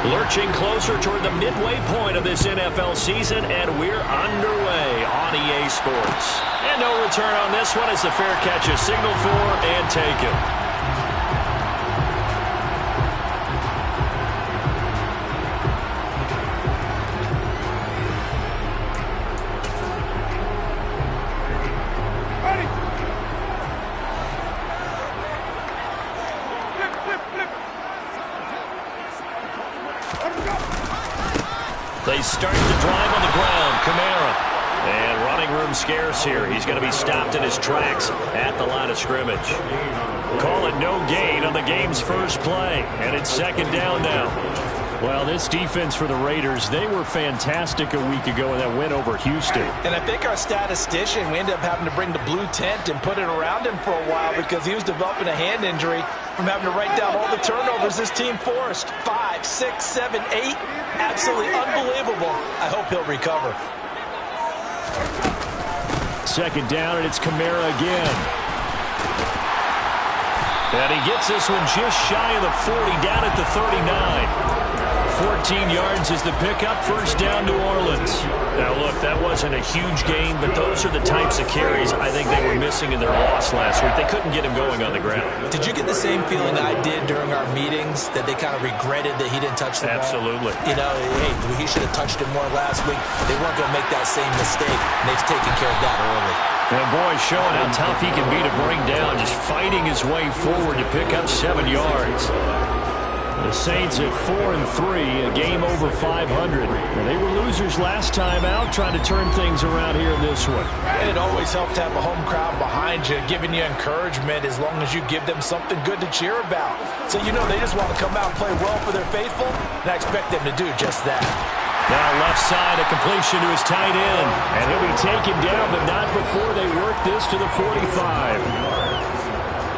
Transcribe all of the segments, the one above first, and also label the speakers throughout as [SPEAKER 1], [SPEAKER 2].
[SPEAKER 1] Lurching closer toward the midway point of this NFL season, and we're underway on EA Sports. And no return on this one as the fair catch is signaled for and taken. They start to drive on the ground. Kamara. And running room scarce here. He's going to be stopped in his tracks at the line of scrimmage. Call it no gain on the game's first play. And it's second down now. Well, this defense for the Raiders, they were fantastic a week ago in that win over Houston.
[SPEAKER 2] And I think our statistician, we ended up having to bring the blue tent and put it around him for a while because he was developing a hand injury from having to write down all the turnovers this team forced. 5, 6, 7, 8. Absolutely unbelievable. I hope he'll recover.
[SPEAKER 1] Second down, and it's Kamara again. And he gets this one just shy of the 40, down at the 39. 14 yards is the pickup, first down New Orleans. Now look, that wasn't a huge gain, but those are the types of carries I think they were missing in their loss last week. They couldn't get him going on the ground.
[SPEAKER 2] Did you get the same feeling I did during our meetings, that they kind of regretted that he didn't touch the ball?
[SPEAKER 1] Absolutely.
[SPEAKER 2] You know, hey, he should have touched it more last week. They weren't going to make that same mistake, and they've taken care of that early.
[SPEAKER 1] And boy, showing how tough he can be to bring down, just fighting his way forward to pick up 7 yards. The Saints at 4-3, a game over 500. And they were losers last time out, trying to turn things around here in this one.
[SPEAKER 2] And it always helps to have a home crowd behind you, giving you encouragement as long as you give them something good to cheer about. So you know they just want to come out and play well for their faithful, and I expect them to do just that.
[SPEAKER 1] Now left side, a completion to his tight end. And he'll be taken down, but not before they work this to the 45.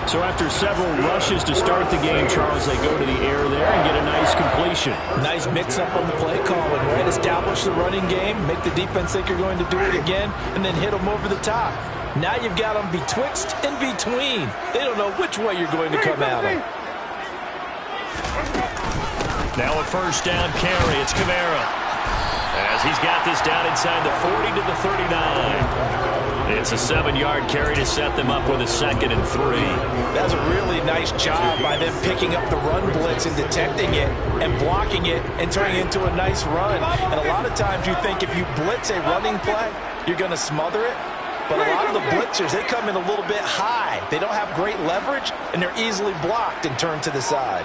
[SPEAKER 1] So after several rushes to start the game, Charles, they go to the air there and get a nice completion.
[SPEAKER 2] Nice mix-up on the play calling, right? Establish the running game, make the defense think you're going to do it again, and then hit them over the top. Now you've got them betwixt and between. They don't know which way you're going to come at them.
[SPEAKER 1] Now a first down carry. It's Kamara. As he's got this down inside the 40 to the 39. It's a 7-yard carry to set them up with a 2nd and 3.
[SPEAKER 2] That's a really nice job by them picking up the run blitz and detecting it and blocking it and turning it into a nice run. And a lot of times you think if you blitz a running play, you're going to smother it. But a lot of the blitzers, they come in a little bit high. They don't have great leverage, and they're easily blocked and turned to the side.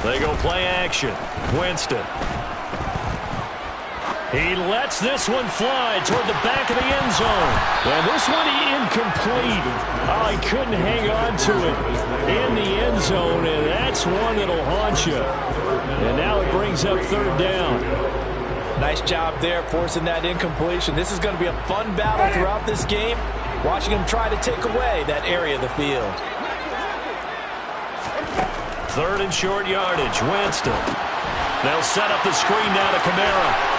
[SPEAKER 1] They go play action. Winston. He lets this one fly toward the back of the end zone. And this one incomplete. Oh, he couldn't hang on to it in the end zone, and that's one that'll haunt you. And now it brings up third down.
[SPEAKER 2] Nice job there forcing that incompletion. This is going to be a fun battle throughout this game, watching him try to take away that area of the field.
[SPEAKER 1] Third and short yardage. Winston. They'll set up the screen now to Kamara.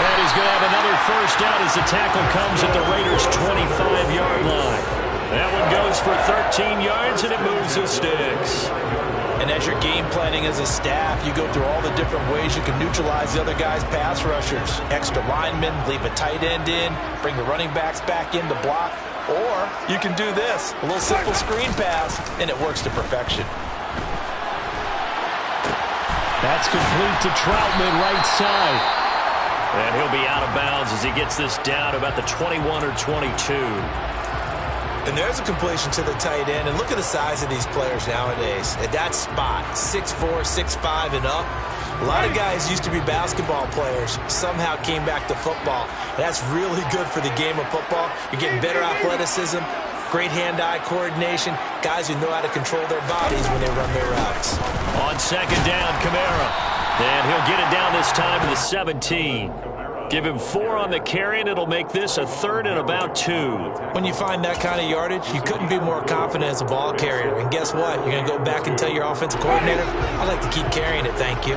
[SPEAKER 1] And he's going to have another first down as the tackle comes at the Raiders' 25-yard line. That one goes for 13 yards, and it moves the sticks.
[SPEAKER 2] And as you're game planning as a staff, you go through all the different ways you can neutralize the other guy's pass rushers. Extra linemen, leave a tight end in, bring the running backs back in to block. Or you can do this, a little simple screen pass, and it works to perfection.
[SPEAKER 1] That's complete to Troutman, right side. And he'll be out of bounds as he gets this down about the 21 or 22.
[SPEAKER 2] And there's a completion to the tight end. And look at the size of these players nowadays. At that spot, 6'4", 6'5", and up. A lot of guys used to be basketball players, somehow came back to football. And that's really good for the game of football. You're getting better athleticism, great hand-eye coordination, guys who know how to control their bodies when they run their routes.
[SPEAKER 1] On second down, Kamara. And he'll get it down this time to the 17. Give him 4 on the carry, and it'll make this a 3rd and about 2.
[SPEAKER 2] When you find that kind of yardage, you couldn't be more confident as a ball carrier. And guess what? You're going to go back and tell your offensive coordinator, I'd like to keep carrying it, thank you.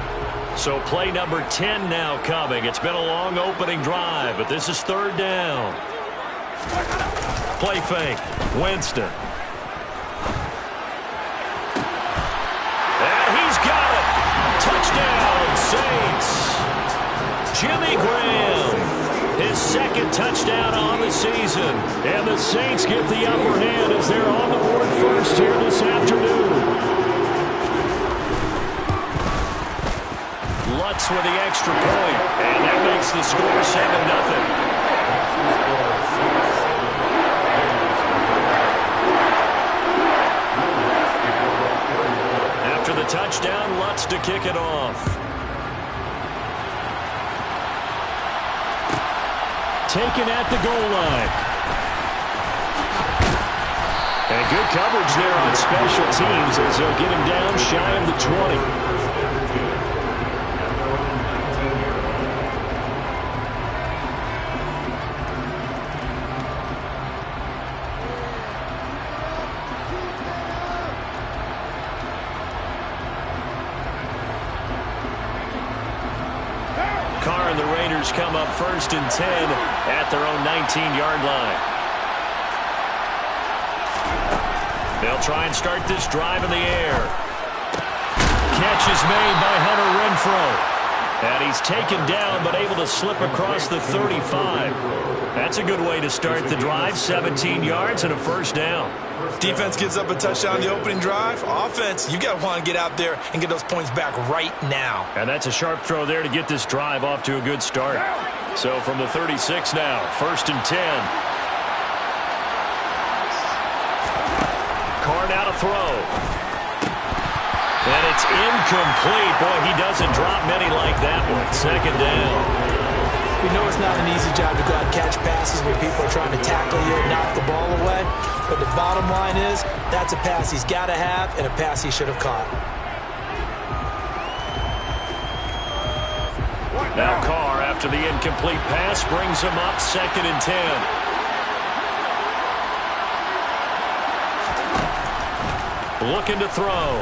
[SPEAKER 1] So play number 10 now coming. It's been a long opening drive, but this is third down. Play fake. Winston. Jimmy Graham. His second touchdown on the season. And the Saints get the upper hand as they're on the board first here this afternoon. Lutz with the extra point. And that makes the score 7-0. After the touchdown, Lutz to kick it off. Taken at the goal line. And good coverage there on special teams as they'll get him down shy of the 20. Come up 1st and 10 at their own 19-yard line. They'll try and start this drive in the air. Catch is made by Hunter Renfrow. And he's taken down but able to slip across the 35. That's a good way to start the drive. 17 yards and a first down.
[SPEAKER 2] Defense gives up a touchdown on the opening drive. Offense, you got to want to get out there and get those points back right now.
[SPEAKER 1] And that's a sharp throw there to get this drive off to a good start. So from the 36 now, 1st and 10. Carr now to throw. And it's incomplete. Boy, he doesn't drop many like that one. 2nd down.
[SPEAKER 2] We know it's not an easy job to go out and catch passes where people are trying to tackle you and knock the ball away. But the bottom line is, that's a pass he's got to have and a pass he should have caught.
[SPEAKER 1] Now Carr, after the incomplete pass, brings him up 2nd and 10. Looking to throw.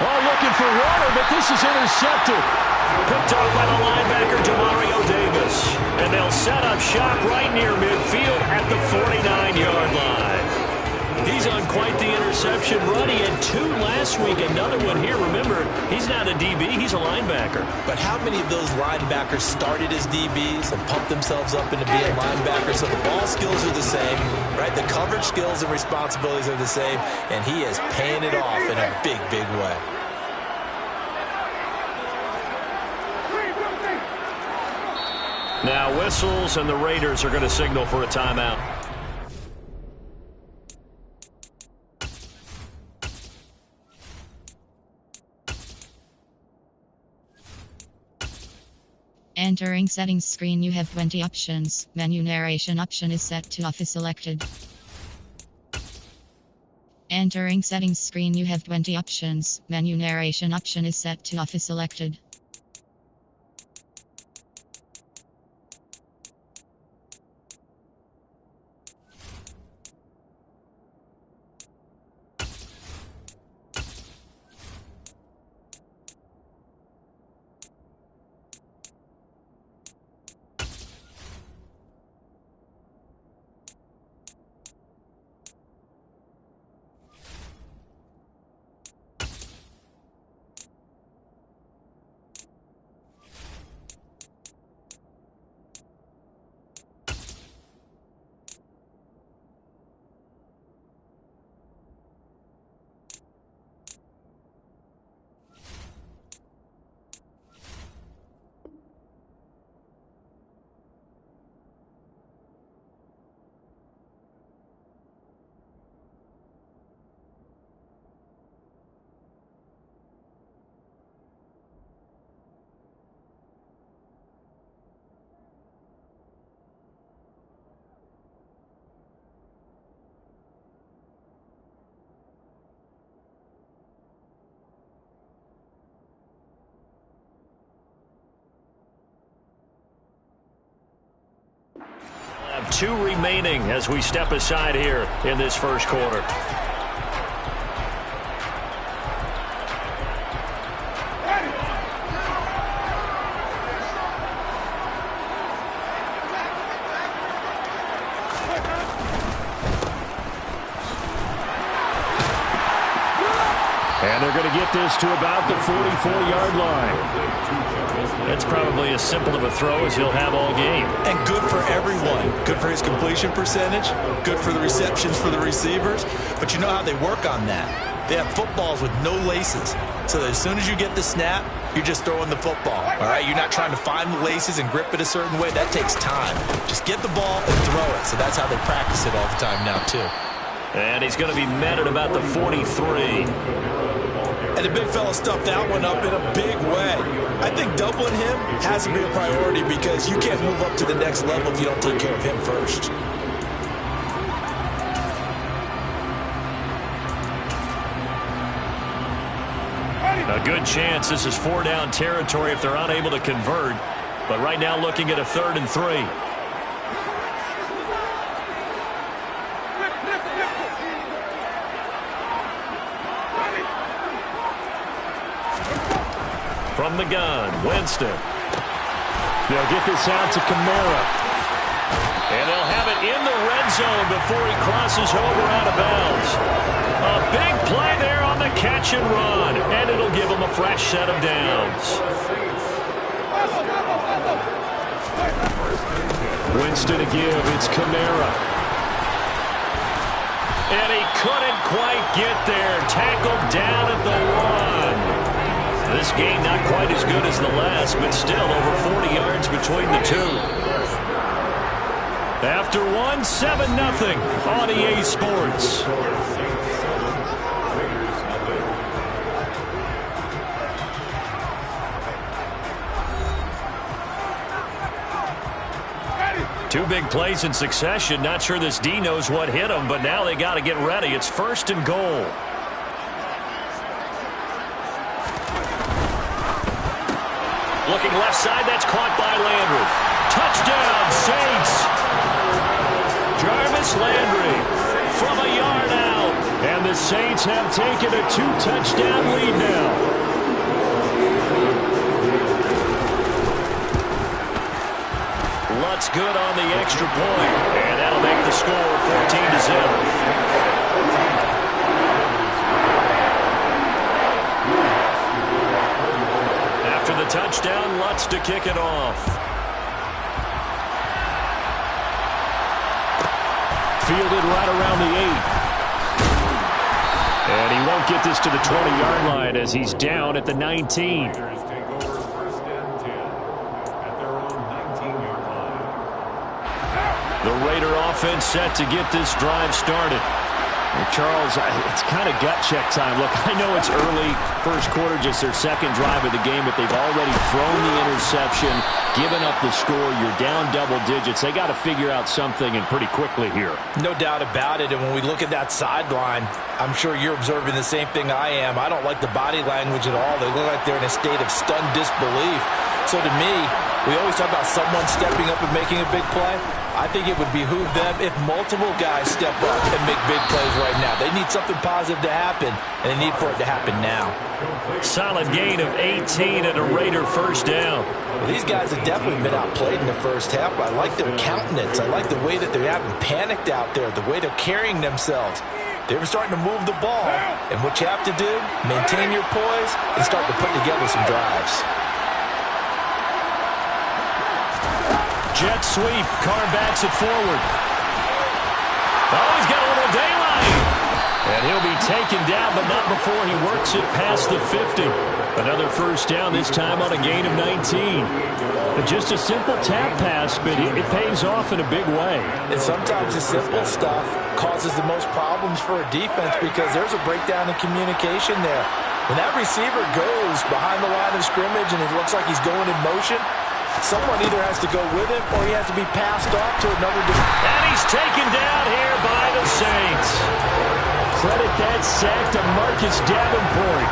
[SPEAKER 1] Oh, looking for water, but this is intercepted. Picked off by the linebacker, Demario Davis. And they'll set up shop right near midfield at the 49-yard line. He's on quite the interception run. He had 2 last week, another one here. Remember, he's not a DB, he's a linebacker.
[SPEAKER 2] But how many of those linebackers started as DBs and pumped themselves up into being linebackers? So the ball skills are the same, right? The coverage skills and responsibilities are the same, and he is paying it off in a big, big way.
[SPEAKER 1] Now whistles, and the Raiders are going to signal for a timeout.
[SPEAKER 3] Entering settings screen, you have 20 options. Menu narration option is set to off is selected. Entering settings screen, you have 20 options. Menu narration option is set to off is selected.
[SPEAKER 1] Have 2 remaining as we step aside here in this first quarter. And they're going to get this to about the 44-yard line. That's probably as simple of a throw as he'll have all game.
[SPEAKER 2] And good for everyone. Good for his completion percentage. Good for the receptions for the receivers. But you know how they work on that. They have footballs with no laces. So that as soon as you get the snap, you're just throwing the football. All right, you're not trying to find the laces and grip it a certain way. That takes time. Just get the ball and throw it. So that's how they practice it all the time now, too.
[SPEAKER 1] And he's going to be met at about the 43.
[SPEAKER 2] And the big fella stuffed that one up in a big way. I think doubling him has to be a priority because you can't move up to the next level if you don't take care of him first.
[SPEAKER 1] A good chance this is 4-down territory if they're unable to convert. But right now looking at a 3rd and 3. From the gun, Winston. They'll get this out to Kamara. And they'll have it in the red zone before he crosses over out of bounds. A big play there on the catch and run. And it'll give him a fresh set of downs. Winston to give. It's Kamara. And he couldn't quite get there. Tackled down at the 1. This game not quite as good as the last, but still over 40 yards between the two. After 1, 7-0 on EA Sports. Two big plays in succession. Not sure this D knows what hit him, but now they got to get ready. It's 1st and goal. Looking left side, that's caught by Landry. Touchdown, Saints. Jarvis Landry from a yard out. And the Saints have taken a 2-touchdown lead now. Lutz good on the extra point. And that'll make the score 14-0. The touchdown, Lutz to kick it off. Fielded right around the 8. And he won't get this to the 20-yard line as he's down at the 19. The Raider offense set to get this drive started. Charles, it's kind of gut check time. Look, I know it's early, first quarter, just their second drive of the game, but they've already thrown the interception, given up the score. You're down double digits. They got to figure out something, and pretty quickly here.
[SPEAKER 2] No doubt about it, and when we look at that sideline, I'm sure you're observing the same thing I am. I don't like the body language at all. They look like they're in a state of stunned disbelief. So to me, we always talk about someone stepping up and making a big play. I think it would behoove them if multiple guys step up and make big plays right now. They need something positive to happen, and they need for it to happen now.
[SPEAKER 1] Solid gain of 18 and a Raider first down.
[SPEAKER 2] Well, these guys have definitely been outplayed in the first half, but I like their countenance. I like the way that they haven't panicked out there, the way they're carrying themselves. They're starting to move the ball, and what you have to do, maintain your poise and start to put together some drives.
[SPEAKER 1] Jet sweep. Carr backs it forward. Oh, he's got a little daylight. And he'll be taken down, but not before he works it past the 50. Another first down, this time on a gain of 19. Just a simple tap pass, but it pays off in a big way.
[SPEAKER 2] And sometimes the simple stuff causes the most problems for a defense because there's a breakdown in communication there. When that receiver goes behind the line of scrimmage and it looks like he's going in motion, someone either has to go with him or he has to be passed off to another defense.
[SPEAKER 1] And he's taken down here by the Saints. Credit that sack to Marcus Davenport.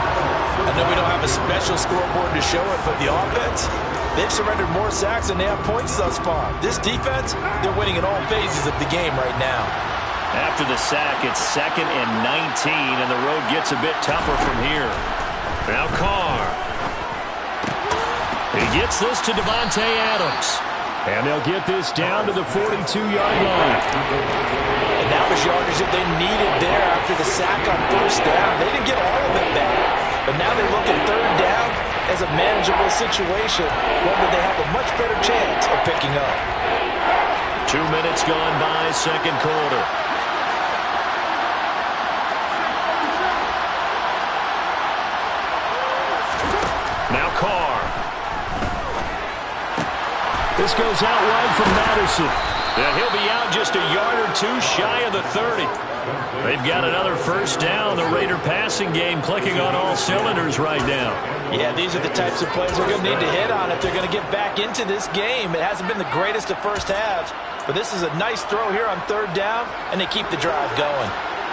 [SPEAKER 2] I know we don't have a special scoreboard to show it, but the offense, they've surrendered more sacks than they have points thus far. This defense, they're winning in all phases of the game right now.
[SPEAKER 1] After the sack, it's 2nd and 19, and the road gets a bit tougher from here. Now Carr. He gets this to Devontae Adams. And they'll get this down to the 42-yard line.
[SPEAKER 2] And that was yardage that they needed there after the sack on first down. They didn't get all of it back, But now they look at third down as a manageable situation, one that they have a much better chance of picking up.
[SPEAKER 1] 2 minutes gone by, second quarter. Now Carr. This goes out wide from Madison. And he'll be out just a yard or two shy of the 30. They've got another first down. The Raider passing game clicking on all cylinders right now.
[SPEAKER 2] Yeah, these are the types of plays they're going to need to hit on if they're going to get back into this game. It hasn't been the greatest of first halves, but this is a nice throw here on third down, and they keep the drive going.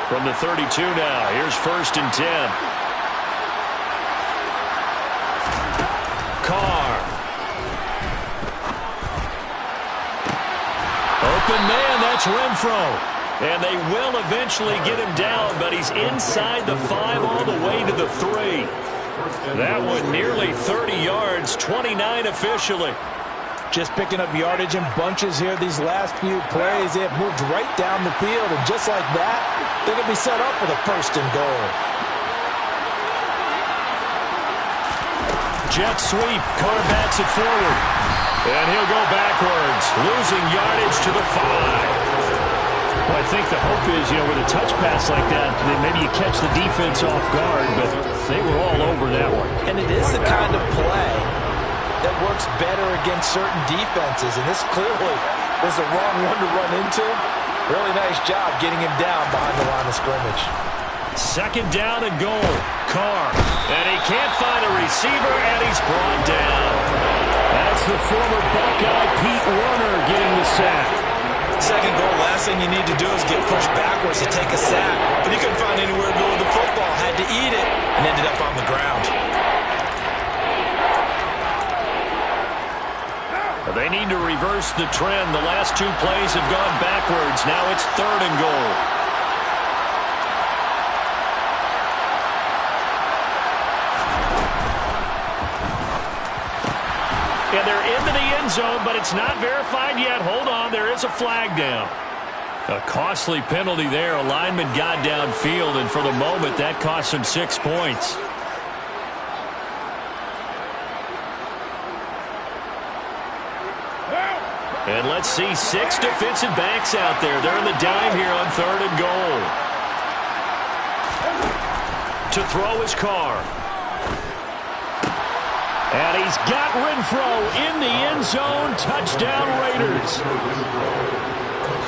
[SPEAKER 1] From the 32 now, here's first and 10. Carr. Open man, that's Renfro. And they will eventually get him down, but he's inside the 5 all the way to the 3. That one nearly 30 yards, 29 officially.
[SPEAKER 2] Just picking up yardage in bunches here these last few plays. They have moved right down the field, and just like that, they're going to be set up for the first and goal.
[SPEAKER 1] Jet sweep, Carr bats it forward. And he'll go backwards, losing yardage to the 5. Well, I think the hope is, with a touch pass like that, then maybe you catch the defense off guard, but they were all over that one.
[SPEAKER 2] And it is the kind of play that works better against certain defenses, and this clearly was the wrong one to run into. Really nice job getting him down behind the line of scrimmage.
[SPEAKER 1] Second down and goal. Carr. And he can't find a receiver, and he's brought down. That's the former Buckeye Pete Werner getting the sack.
[SPEAKER 2] Second goal, last thing you need to do is get pushed backwards to take a sack. But he couldn't find anywhere to go with the football. Had to eat it and ended up on the ground.
[SPEAKER 1] They need to reverse the trend. The last 2 plays have gone backwards. Now it's third and goal. And they're into the end zone, but it's not verified yet. Hold on, there is a flag down. A costly penalty there. A lineman got downfield, and for the moment, that cost him 6 points. And let's see 6 defensive backs out there. They're in the dime here on third and goal. To throw his Carr. And he's got Renfro in the end zone. Touchdown, Raiders.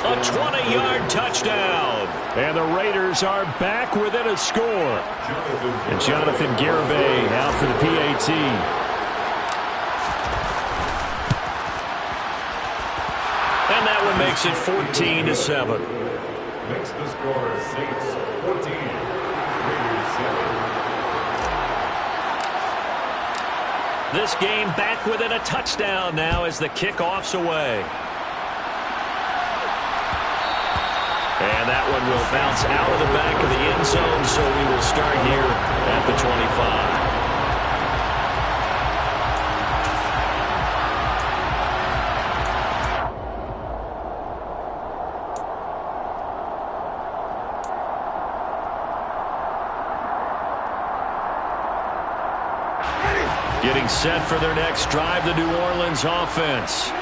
[SPEAKER 1] A 20-yard touchdown. And the Raiders are back within a score. And Jonathan Garibay out for the PAT. And that one makes it 14-7.
[SPEAKER 4] Makes the score Saints 14, Raiders 7.
[SPEAKER 1] This game back within a touchdown now as the kickoff's away. And that one will bounce out of the back of the end zone, so we will start here at the 25. Getting set for their next drive, the New Orleans offense.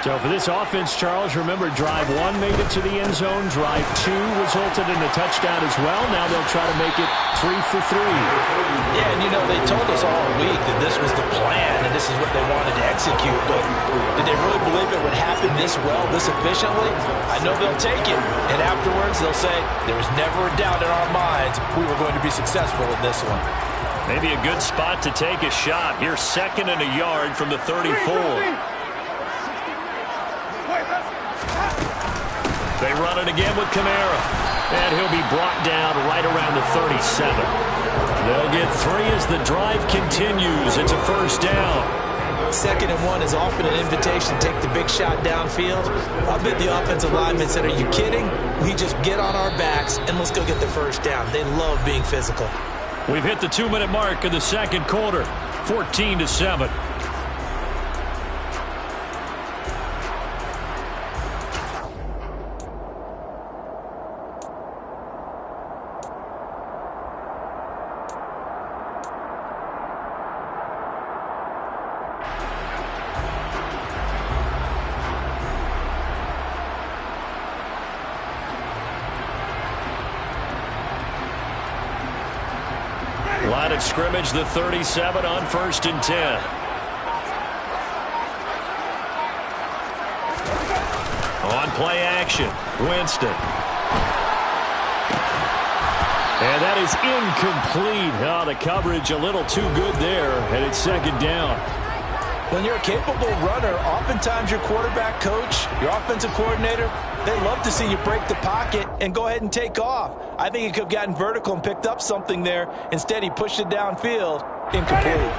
[SPEAKER 1] So for this offense, Charles, remember drive 1 made it to the end zone. Drive 2 resulted in a touchdown as well. Now they'll try to make it 3 for 3.
[SPEAKER 2] Yeah, and they told us all week that this was the plan and this is what they wanted to execute. But did they really believe it would happen this well, this efficiently? I know they'll take it. And afterwards, they'll say, there was never a doubt in our minds we were going to be successful in this one.
[SPEAKER 1] Maybe a good spot to take a shot. Here's second and a yard from the 34. They run it again with Kamara. And he'll be brought down right around the 37. They'll get 3 as the drive continues. It's a first down.
[SPEAKER 2] Second and 1 is often an invitation to take the big shot downfield. I bet the offensive lineman said, are you kidding? We just get on our backs and let's go get the first down. They love being physical.
[SPEAKER 1] We've hit the 2-minute mark in the second quarter, 14-7. Line of scrimmage, the 37 on 1st and 10. On play action, Winston. And that is incomplete. Oh, the coverage a little too good there, and it's 2nd down.
[SPEAKER 2] When you're a capable runner, oftentimes your quarterback coach, your offensive coordinator, they love to see you break the pocket and go ahead and take off. I think he could have gotten vertical and picked up something there. Instead, he pushed it downfield. Incomplete.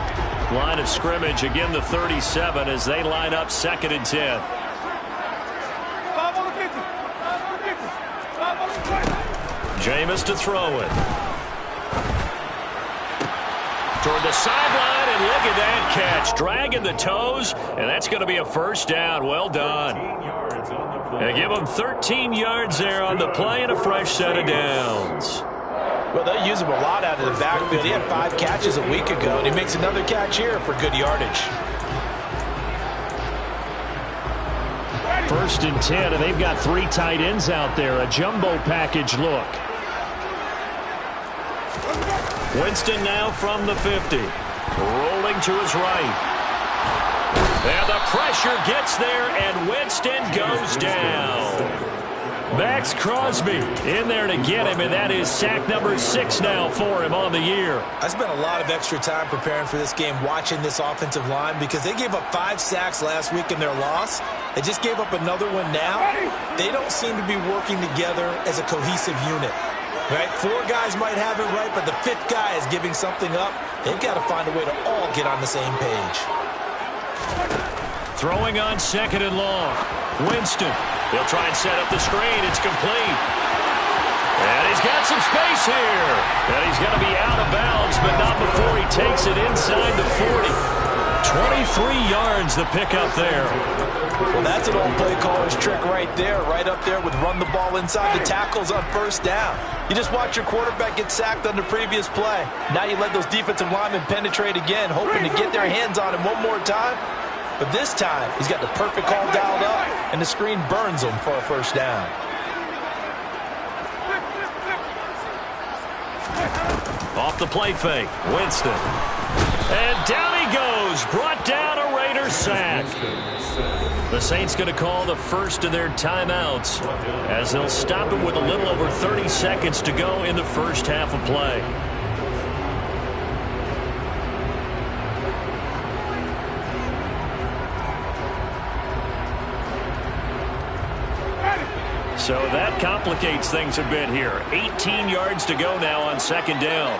[SPEAKER 1] Line of scrimmage, again the 37 as they line up 2nd and 10. Jameis to throw it. Toward the sideline, and look at that catch. Dragging the toes, and that's going to be a 1st down. Well done. And give him 13 yards there on the play and a fresh set of downs.
[SPEAKER 2] Well, they use him a lot out of the backfield. He had 5 catches a week ago, and he makes another catch here for good yardage.
[SPEAKER 1] 1st and 10, and they've got 3 tight ends out there. A jumbo package look. Winston now from the 50. Rolling to his right. And the pressure gets there, and Winston goes down. Max Crosby in there to get him, and that is sack number 6 now for him on the year.
[SPEAKER 2] I spent a lot of extra time preparing for this game, watching this offensive line, because they gave up 5 sacks last week in their loss. They just gave up another one now. They don't seem to be working together as a cohesive unit. Right? 4 guys might have it right, but the 5th guy is giving something up. They've got to find a way to all get on the same page.
[SPEAKER 1] Throwing on 2nd and long. Winston. He'll try and set up the screen. It's complete. And he's got some space here. And he's going to be out of bounds, but not before he takes it inside the 40. 23 yards the pickup there.
[SPEAKER 2] Well, that's an old play caller's trick right there, right up there with run the ball inside the tackles on 1st down. You just watch your quarterback get sacked on the previous play. Now you let those defensive linemen penetrate again, hoping to get their hands on him one more time. But this time, he's got the perfect call dialed up, and the screen burns him for a 1st down.
[SPEAKER 1] Off the play fake, Winston. And down he goes, brought down a Raider sack. The Saints going to call the first of their timeouts as they'll stop it with a little over 30 seconds to go in the 1st half of play. So that complicates things a bit here. 18 yards to go now on 2nd down.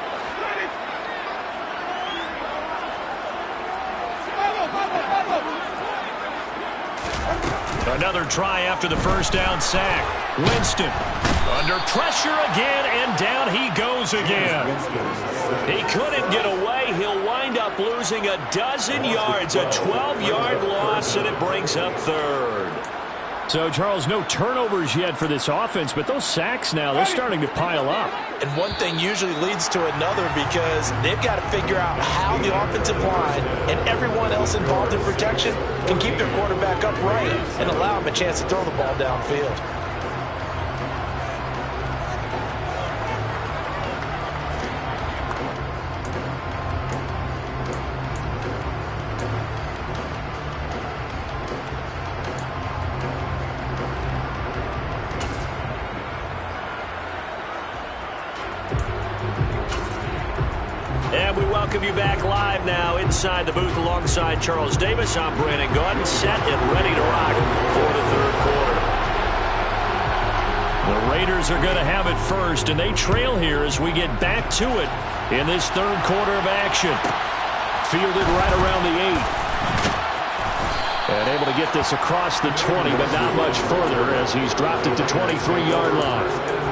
[SPEAKER 1] Another try after the 1st down sack. Winston under pressure again, and down he goes again. He couldn't get away. He'll wind up losing a dozen yards, a 12-yard loss, and it brings up 3rd. So, Charles, no turnovers yet for this offense, but those sacks now, they're starting to pile up.
[SPEAKER 2] And one thing usually leads to another because they've got to figure out how the offensive line and everyone else involved in protection can keep their quarterback upright and allow him a chance to throw the ball downfield.
[SPEAKER 1] And we welcome you back live now inside the booth alongside Charles Davis. I'm Brandon Gaudin, set and ready to rock for the 3rd quarter. The Raiders are going to have it first, and they trail here as we get back to it in this 3rd quarter of action. Fielded right around the 8. And able to get this across the 20, but not much further as he's dropped it to 23-yard line.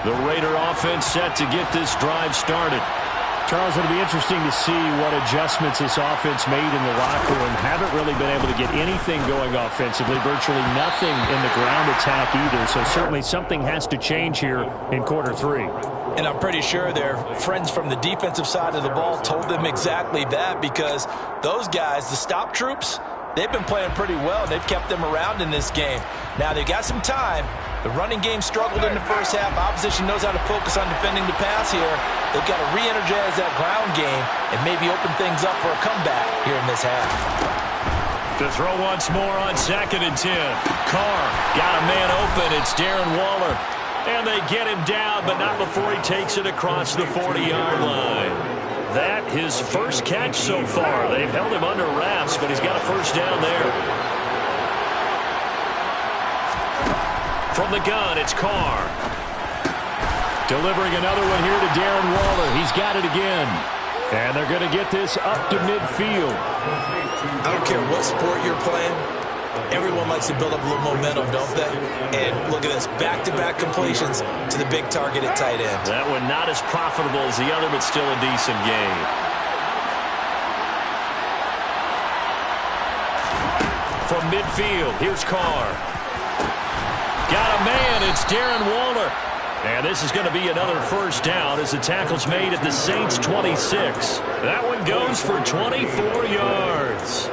[SPEAKER 1] The Raider offense set to get this drive started. Charles, it'll be interesting to see what adjustments this offense made in the locker room. Haven't really been able to get anything going offensively. Virtually nothing in the ground attack either. So certainly something has to change here in quarter 3.
[SPEAKER 2] And I'm pretty sure their friends from the defensive side of the ball told them exactly that, because those guys, the stop troops, they've been playing pretty well. They've kept them around in this game. Now, they've got some time. The running game struggled in the first half. Opposition knows how to focus on defending the pass here. They've got to re-energize that ground game and maybe open things up for a comeback here in this half.
[SPEAKER 1] To throw once more on 2nd and 10. Carr got a man open. It's Darren Waller. And they get him down, but not before he takes it across the 40-yard line. That his first catch so far. They've held him under wraps, but he's got a first down there. From the gun, it's Carr. Delivering another one here to Darren Waller. He's got it again. And they're going to get this up to midfield.
[SPEAKER 2] I don't care what sport you're playing. Everyone likes to build up a little momentum, don't they? And look at this, back-to-back completions to the big target at tight end.
[SPEAKER 1] That one not as profitable as the other, but still a decent game. From midfield, here's Carr. Got a man, it's Darren Waller. And this is going to be another first down as the tackle's made at the Saints' 26. That one goes for 24 yards.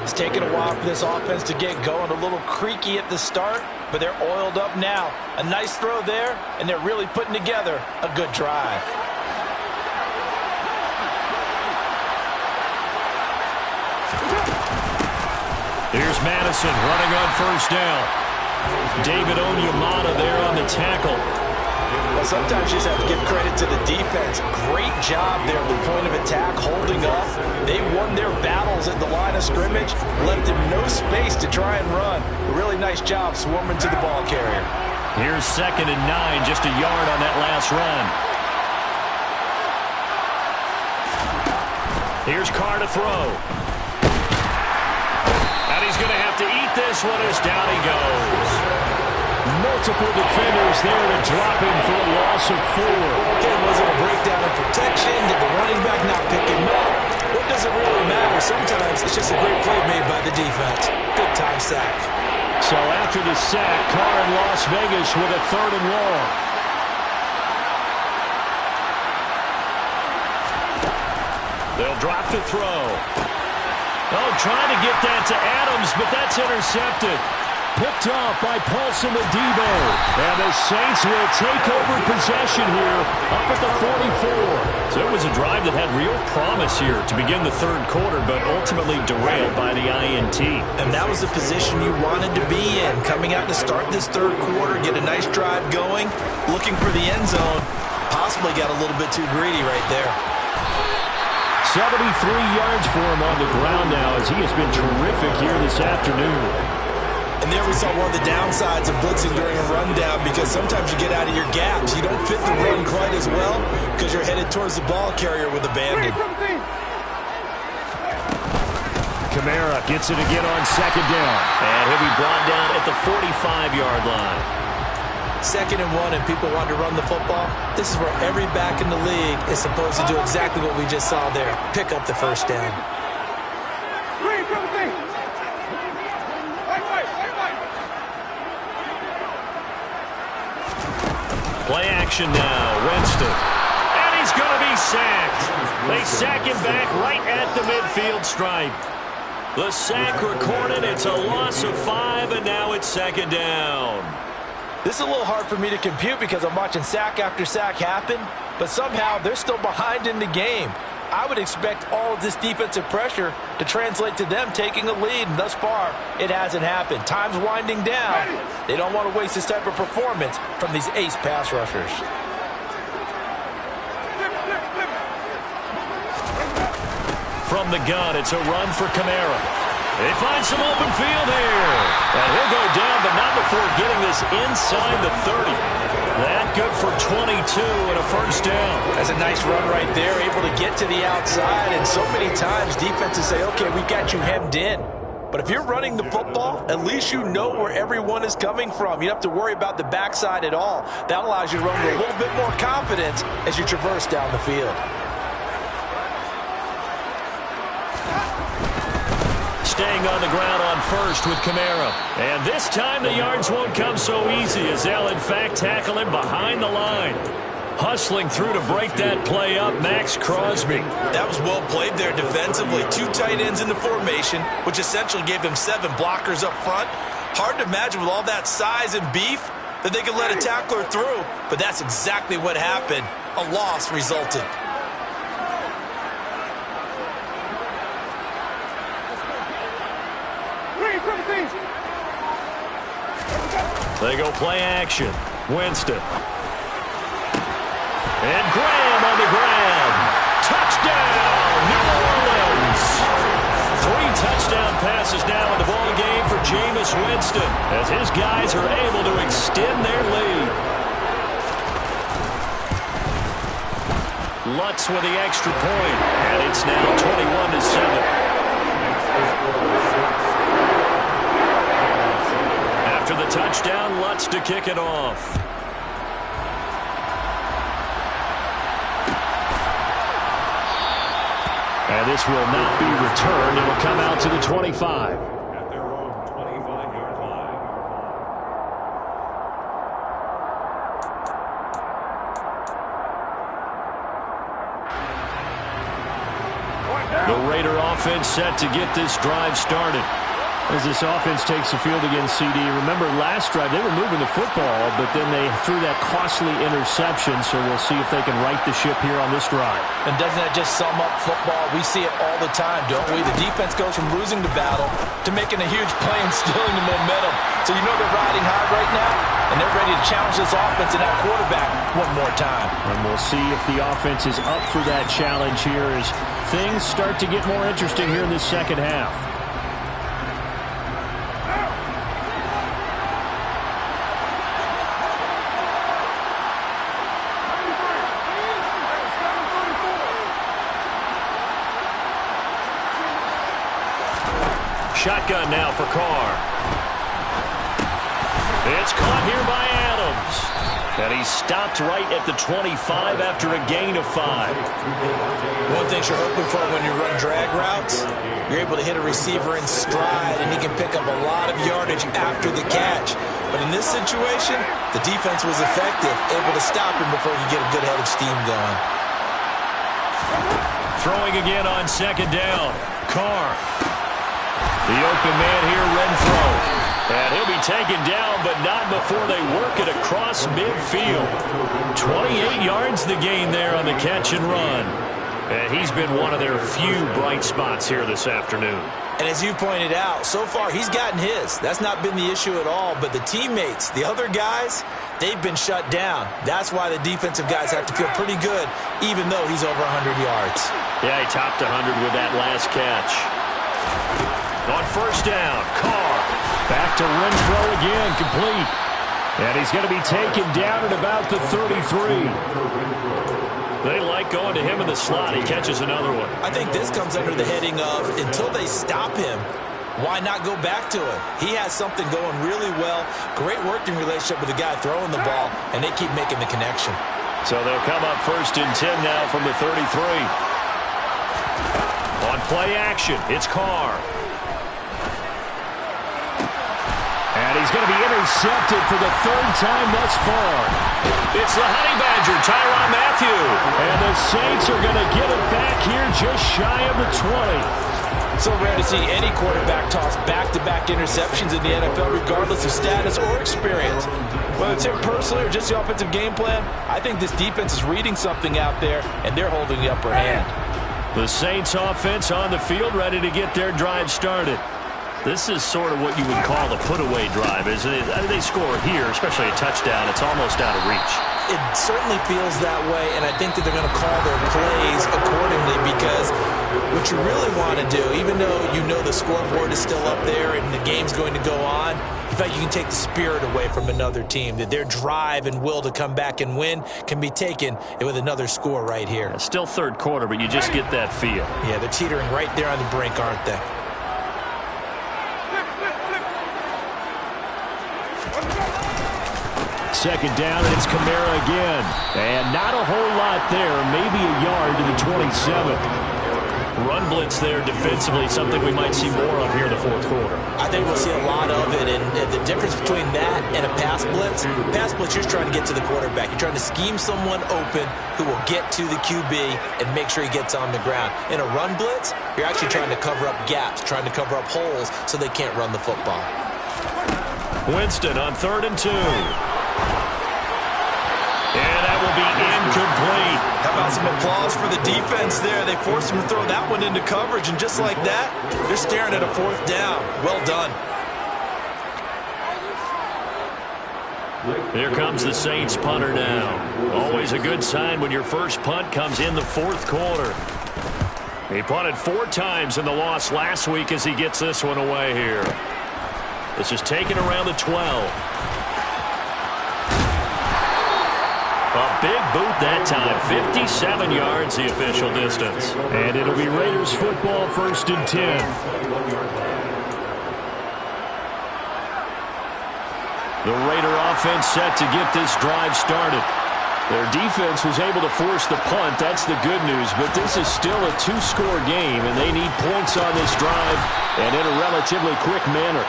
[SPEAKER 2] It's taken a while for this offense to get going. A little creaky at the start, but they're oiled up now. A nice throw there, and they're really putting together a good drive.
[SPEAKER 1] Here's Madison running on first down. David Onyemata there on the tackle.
[SPEAKER 2] Well, sometimes you just have to give credit to the defense. Great job there at the point of attack, holding up. They won their battles at the line of scrimmage, left them no space to try and run. A really nice job swarming to the ball carrier.
[SPEAKER 1] Here's 2nd and 9, just a yard on that last run. Here's Carr to throw. And he's going to have to eat this one as down he goes. Multiple defenders there to drop him for a loss of 4.
[SPEAKER 2] Okay, was it a breakdown of protection? Did the running back not pick him up? What does it really matter? Sometimes it's just a great play made by the defense. Good time sack.
[SPEAKER 1] So after the sack, Carr in Las Vegas with a 3rd and long. They'll drop to throw. Oh, trying to get that to Adams, but that's intercepted. Picked off by Paulson Adebo. And the Saints will take over possession here up at the 44. So it was a drive that had real promise here to begin the 3rd quarter, but ultimately derailed by the INT.
[SPEAKER 2] And that was the position you wanted to be in. Coming out to start this 3rd quarter, get a nice drive going, looking for the end zone. Possibly got a little bit too greedy right there.
[SPEAKER 1] 73 yards for him on the ground now as he has been terrific here this afternoon.
[SPEAKER 2] And there we saw one of the downsides of blitzing during a rundown, because sometimes you get out of your gaps. You don't fit the run quite as well because you're headed towards the ball carrier with a bandit.
[SPEAKER 1] Kamara gets it again on 2nd down. And he'll be brought down at the 45-yard line.
[SPEAKER 2] 2nd and 1, and people want to run the football. This is where every back in the league is supposed to do exactly what we just saw there. Pick up the first down.
[SPEAKER 1] Play action now. Winston. And he's going to be sacked. They sack him back right at the midfield stripe. The sack recorded. It's a loss of 5, and now it's 2nd down.
[SPEAKER 2] This is a little hard for me to compute because I'm watching sack after sack happen, but somehow they're still behind in the game. I would expect all of this defensive pressure to translate to them taking a lead, and thus far, it hasn't happened. Time's winding down. They don't want to waste this type of performance from these ace pass rushers.
[SPEAKER 1] From the gun, it's a run for Kamara. They find some open field here. And he'll go down, but not before getting this inside the 30. That good for 22 and a first down.
[SPEAKER 2] That's a nice run right there, able to get to the outside. And so many times defenses say, okay, we got you hemmed in. But if you're running the football, at least you know where everyone is coming from. You don't have to worry about the backside at all. That allows you to run with a little bit more confidence as you traverse down the field.
[SPEAKER 1] Staying on the ground on first with Kamara. And this time the yards won't come so easy as they'll in fact tackle him behind the line. Hustling through to break that play up, Max Crosby.
[SPEAKER 2] That was well played there defensively. 2 tight ends in the formation, which essentially gave them 7 blockers up front. Hard to imagine with all that size and beef that they could let a tackler through, but that's exactly what happened. A loss resulted.
[SPEAKER 1] They go play action. Winston. And Graham on the grab. Touchdown, New Orleans. 3 touchdown passes now in the ball game for Jameis Winston as his guys are able to extend their lead. Lutz with the extra point, and it's now 21-7. After the touchdown, Lutz to kick it off. And this will not be returned. It will come out to the 25.
[SPEAKER 4] At their own 25-yard line.
[SPEAKER 1] The Raider offense set to get this drive started.
[SPEAKER 5] As this offense takes the field against CD, remember last drive they were moving the football, but then they threw that costly interception, so we'll see if they can right the ship here on this drive.
[SPEAKER 2] And doesn't that just sum up football? We see it all the time, don't we? The defense goes from losing the battle to making a huge play and stealing the momentum. So you know they're riding high right now, and they're ready to challenge this offense and that quarterback one more time.
[SPEAKER 5] And we'll see if the offense is up for that challenge here as things start to get more interesting here in this second half.
[SPEAKER 1] Shotgun now for Carr. It's caught here by Adams. And he's stopped right at the 25 after a gain of 5.
[SPEAKER 2] One thing you're hoping for when you run drag routes, you're able to hit a receiver in stride, and he can pick up a lot of yardage after the catch. But in this situation, the defense was effective, able to stop him before he could get a good head of steam going.
[SPEAKER 1] Throwing again on second down. Carr. The open man here, Renfro. And he'll be taken down, but not before they work it across midfield. 28 yards the gain there on the catch and run. And he's been one of their few bright spots here this afternoon.
[SPEAKER 2] And as you pointed out, so far he's gotten his. That's not been the issue at all. But the teammates, the other guys, they've been shut down. That's why the defensive guys have to feel pretty good, even though he's over 100 yards.
[SPEAKER 1] Yeah, he topped 100 with that last catch. On first down, Carr. Back to Renfro again, complete. And he's going to be taken down at about the 33. They like going to him in the slot. He catches another one.
[SPEAKER 2] I think this comes under the heading of, until they stop him, why not go back to him? He has something going really well. Great working relationship with the guy throwing the ball, and they keep making the connection.
[SPEAKER 1] So they'll come up first and 10 now from the 33. On play action, it's Carr.
[SPEAKER 5] And he's going to be intercepted for the 3rd time thus far.
[SPEAKER 1] It's the Honey Badger, Tyrann Mathieu.
[SPEAKER 5] And the Saints are going to get it back here just shy of the 20.
[SPEAKER 2] So rare to see any quarterback toss back-to-back interceptions in the NFL, regardless of status or experience. Whether it's him personally or just the offensive game plan, I think this defense is reading something out there, and they're holding the upper hand.
[SPEAKER 1] The Saints offense on the field, ready to get their drive started. This is sort of what you would call a put-away drive, isn't it? I mean, they score here, especially a touchdown. It's almost out of reach.
[SPEAKER 2] It certainly feels that way, and I think that they're going to call their plays accordingly, because what you really want to do, even though you know the scoreboard is still up there and the game's going to go on, in fact, you can take the spirit away from another team, that their drive and will to come back and win can be taken with another score right here.
[SPEAKER 1] It's still third quarter, but you just get that feel.
[SPEAKER 2] Yeah, they're teetering right there on the brink, aren't they?
[SPEAKER 5] Second down, and it's Kamara again. And not a whole lot there, maybe a yard to the 27.
[SPEAKER 1] Run blitz there defensively, something we might see more of here in the fourth quarter.
[SPEAKER 2] I think we'll see a lot of it, and the difference between that and a pass blitz, you're trying to get to the quarterback. You're trying to scheme someone open who will get to the QB and make sure he gets on the ground. In a run blitz, you're actually trying to cover up gaps, trying to cover up holes so they can't run the football.
[SPEAKER 1] Winston on 3rd and 2. And that will be incomplete.
[SPEAKER 2] How about some applause for the defense there? They forced him to throw that one into coverage, and just like that, they're staring at a 4th down. Well done.
[SPEAKER 1] Here comes the Saints punter now. Always a good sign when your first punt comes in the 4th quarter. He punted 4 times in the loss last week as he gets this one away here. This is taken around the 12. A big boot that time. 57 yards the official distance.
[SPEAKER 5] And it'll be Raiders football, 1st and 10. The Raider offense set to get this drive started. Their defense was able to force the punt. That's the good news. But this is still a 2-score game, and they need points on this drive and in a relatively quick manner.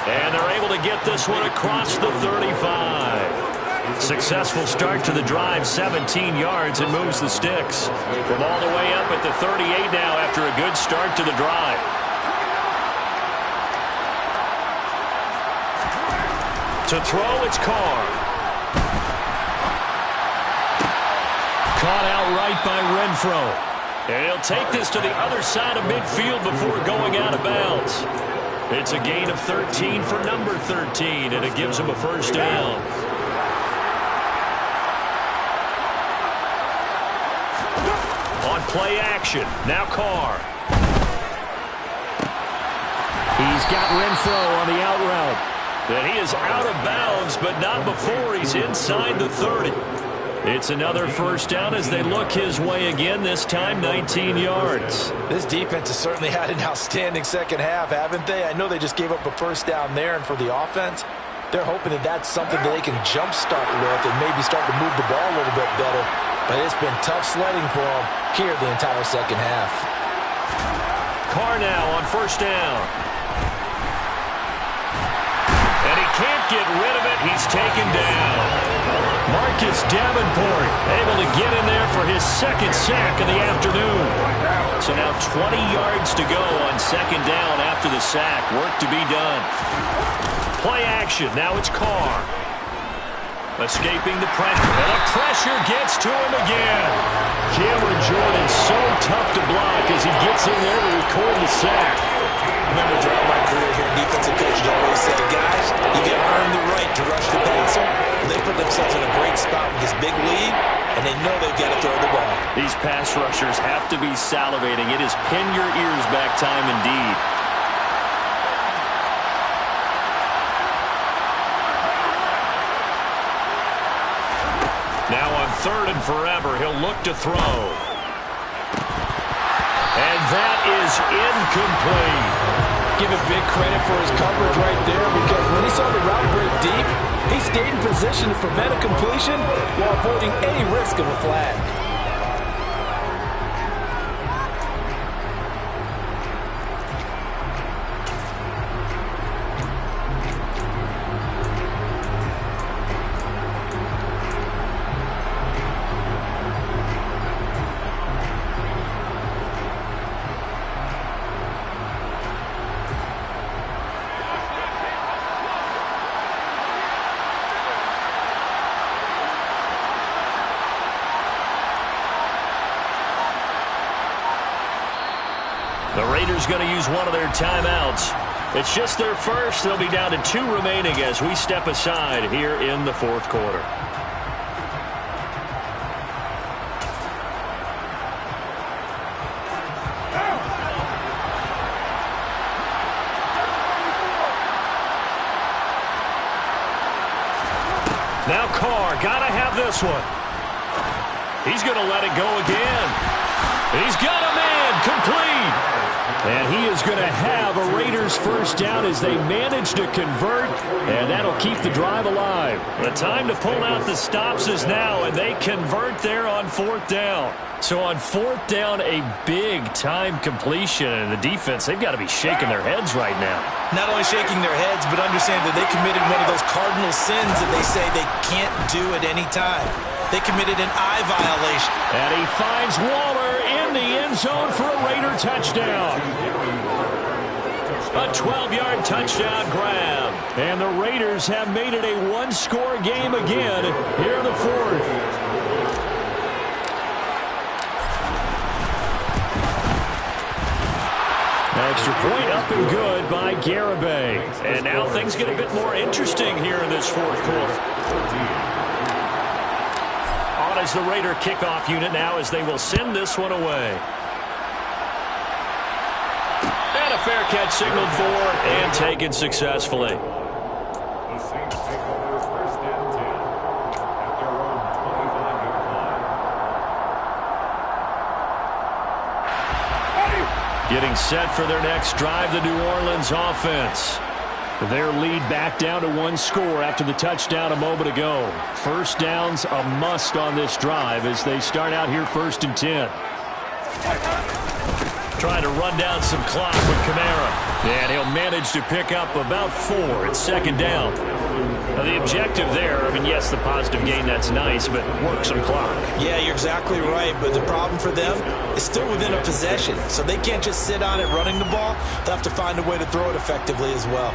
[SPEAKER 1] And they're able to get this one across the 35. Successful start to the drive, 17 yards, and moves the sticks. From all the way up at the 38 now after a good start to the drive. To throw, it's Carr. Caught outright by Renfro. And he'll take this to the other side of midfield before going out of bounds. It's a gain of 13 for number 13, and it gives him a 1st down. On play action, now Carr.
[SPEAKER 5] He's got Renfro on the out route.
[SPEAKER 1] And he is out of bounds, but not before he's inside the 30. It's another 1st down as they look his way again, this time 19 yards.
[SPEAKER 2] This defense has certainly had an outstanding second half, haven't they? I know they just gave up a 1st down there, and for the offense, they're hoping that that's something that they can jumpstart with and maybe start to move the ball a little bit better. But it's been tough sledding for them here the entire second half.
[SPEAKER 1] Carr now on 1st down. And he can't get rid of it. He's taken down. Marcus Davenport able to get in there for his 2nd sack of the afternoon. So now 20 yards to go on 2nd down after the sack. Work to be done. Play action. Now it's Carr. Escaping the pressure. And the pressure gets to him again. Cameron Jordan so tough to block as he gets in there to record the sack.
[SPEAKER 2] I remember throughout my career here, defensive coaches always say, guys, you got to earn the right to rush the passer. And they put themselves in a great spot with this big lead, and they know they've got to throw the ball.
[SPEAKER 1] These pass rushers have to be salivating. It is pin your ears back time indeed. Now on 3rd and forever, he'll look to throw. And that is incomplete.
[SPEAKER 6] Give him big credit for his coverage right there, because when he saw the route break deep, he stayed in position to prevent a completion while avoiding any risk of a flag.
[SPEAKER 1] The Raiders going to use one of their timeouts. It's just their first. They'll be down to 2 remaining as we step aside here in the 4th quarter. Now Carr, got to have this one. He's going to let it go again. He's got a man, complete.
[SPEAKER 5] And he is going to have a Raiders first down as they manage to convert, and that'll keep the drive alive.
[SPEAKER 1] The time to pull out the stops is now, and they convert there on 4th down. So on 4th down, a big-time completion, and the defense, they've got to be shaking their heads right now.
[SPEAKER 2] Not only shaking their heads, but understand that they committed one of those cardinal sins that they say they can't do at any time. They committed an eye violation.
[SPEAKER 5] And he finds Waller in the end zone for a Raider touchdown.
[SPEAKER 1] A 12-yard touchdown grab.
[SPEAKER 5] And the Raiders have made it a one-score game again here in the 4th. Extra point up and good by Garibay.
[SPEAKER 1] And now things get a bit more interesting here in this 4th quarter. On as the Raider kickoff unit now as they will send this one away. And a fair catch signaled for and taken successfully.
[SPEAKER 4] The Saints take over 1st and 10 at their own 25-yard line.
[SPEAKER 1] Getting set for their next drive, the New Orleans offense.
[SPEAKER 5] Their lead back down to one score after the touchdown a moment ago. First down's a must on this drive as they start out here 1st and 10.
[SPEAKER 1] Trying to run down some clock with Kamara. And he'll manage to pick up about 4. It's 2nd down. Now the objective there, I mean, yes, the positive gain, that's nice, but work some clock.
[SPEAKER 2] Yeah, you're exactly right, but the problem for them is still within a possession, so they can't just sit on it running the ball. They'll have to find a way to throw it effectively as well.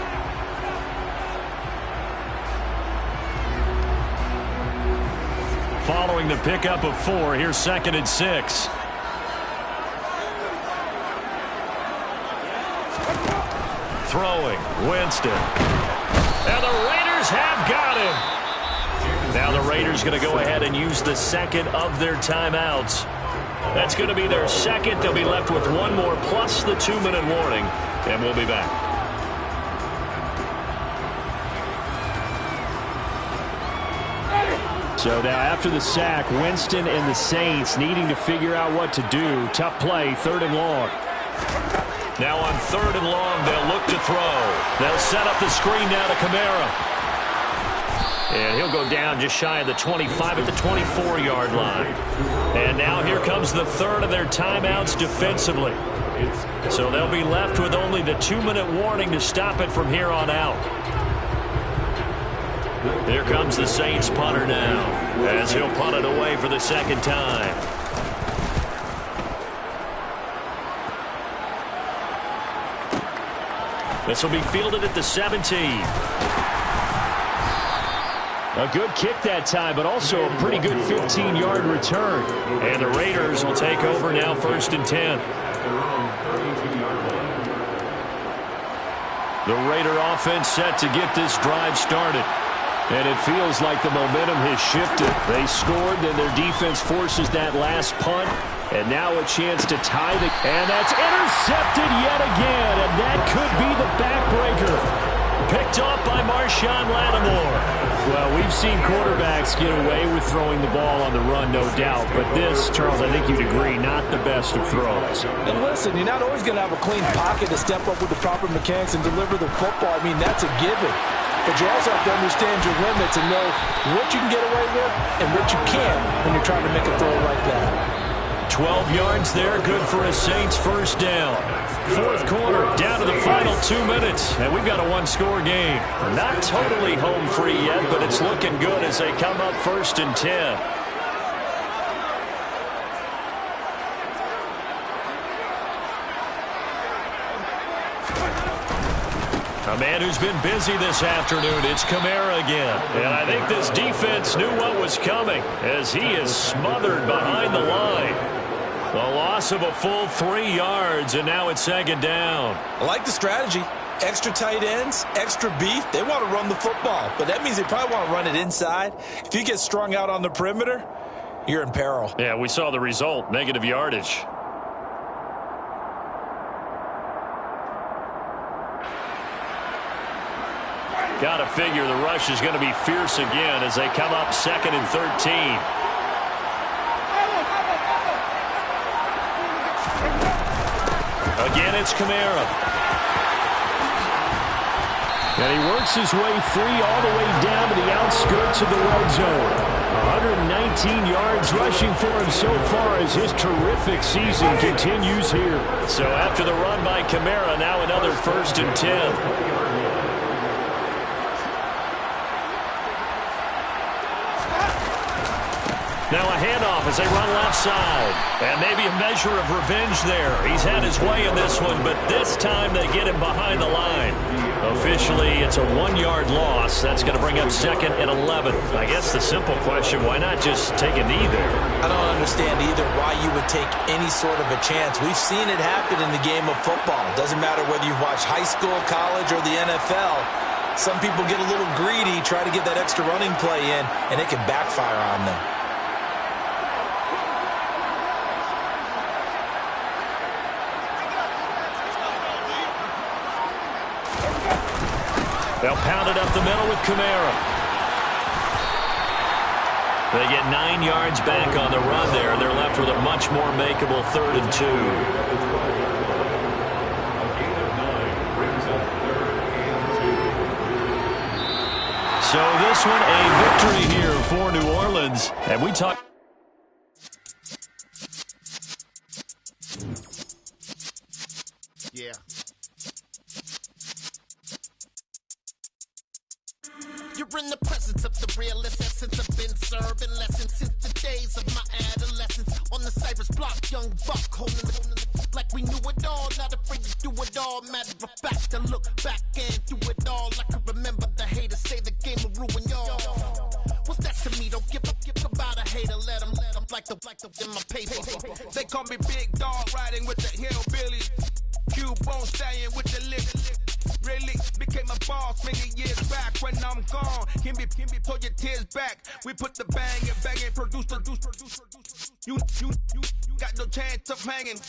[SPEAKER 1] Following the pickup of 4, here's 2nd and 6. Throwing, Winston. And the Raiders have got him. Now the Raiders going to go ahead and use the second of their timeouts. That's going to be their second. They'll be left with one more plus the 2-minute warning. And we'll be back.
[SPEAKER 5] So now after the sack, Winston and the Saints needing to figure out what to do. Tough play, 3rd and long.
[SPEAKER 1] Now on 3rd and long, they'll look to throw. They'll set up the screen now to Kamara. And he'll go down just shy of the 25 at the 24-yard line. And now here comes the 3rd of their timeouts defensively. So they'll be left with only the 2-minute warning to stop it from here on out. Here comes the Saints punter now as he'll punt it away for the 2nd time. This will be fielded at the 17.
[SPEAKER 5] A good kick that time, but also a pretty good 15-yard return.
[SPEAKER 1] And the Raiders will take over now 1st and 10.
[SPEAKER 5] The Raider offense set to get this drive started. And it feels like the momentum has shifted. They scored, then their defense forces that last punt. And now a chance to tie the... And that's intercepted yet again. And that could be the backbreaker.
[SPEAKER 1] Picked off by Marshawn Lattimore.
[SPEAKER 5] Well, we've seen quarterbacks get away with throwing the ball on the run, no doubt. But this, Charles, I think you'd agree, not the best of throws.
[SPEAKER 6] And listen, you're not always going to have a clean pocket to step up with the proper mechanics and deliver the football. I mean, that's a given. But you also have to understand your limits and know what you can get away with and what you can't when you're trying to make a throw like that.
[SPEAKER 1] 12 yards there, good for a Saints first down. 4th quarter, down to the final 2 minutes, and we've got a one-score game. Not totally home free yet, but it's looking good as they come up 1st and 10. A man who's been busy this afternoon, it's Kamara again. And I think this defense knew what was coming as he is smothered behind the line. The loss of a full 3 yards, and now it's 2nd down.
[SPEAKER 2] I like the strategy. Extra tight ends, extra beef. They want to run the football, but that means they probably want to run it inside. If you get strung out on the perimeter, you're in peril.
[SPEAKER 1] Yeah, we saw the result, negative yardage. Got to figure the rush is going to be fierce again as they come up 2nd and 13. Again, it's Kamara.
[SPEAKER 5] And he works his way free all the way down to the outskirts of the red zone. 119 yards rushing for him so far as his terrific season continues here.
[SPEAKER 1] So after the run by Kamara, now another 1st and 10. Now a handoff as they run left side. And maybe a measure of revenge there. He's had his way in this one, but this time they get him behind the line. Officially, it's a 1-yard loss. That's going to bring up 2nd and 11. I guess the simple question, why not just take a knee there?
[SPEAKER 2] I don't understand either why you would take any sort of a chance. We've seen it happen in the game of football. Doesn't matter whether you've watched high school, college, or the NFL. Some people get a little greedy, try to get that extra running play in, and it can backfire on them.
[SPEAKER 1] They'll pound it up the middle with Kamara. They get 9 yards back on the run there. They're left with a much more makeable 3rd and 2. So this one, a victory here for New Orleans. And we talk.
[SPEAKER 7] Yeah. You're in the presence of the realest essence. I've been serving lessons since the days of my adolescence. On the Cypress block, young buck holding the like we knew it all. Not afraid to do it all. Matter of fact, to look back and do it all. I can remember the haters say the game will ruin y'all. What's that to me? Don't give about a hater. Let them like the in my paper.
[SPEAKER 8] They call me Big Dog, riding with the hillbillies. Cubone staying with the lip. Really became a boss many years back. When I'm gone, can be pull your tears back. We put the bang and produce. You got no chance of hanging.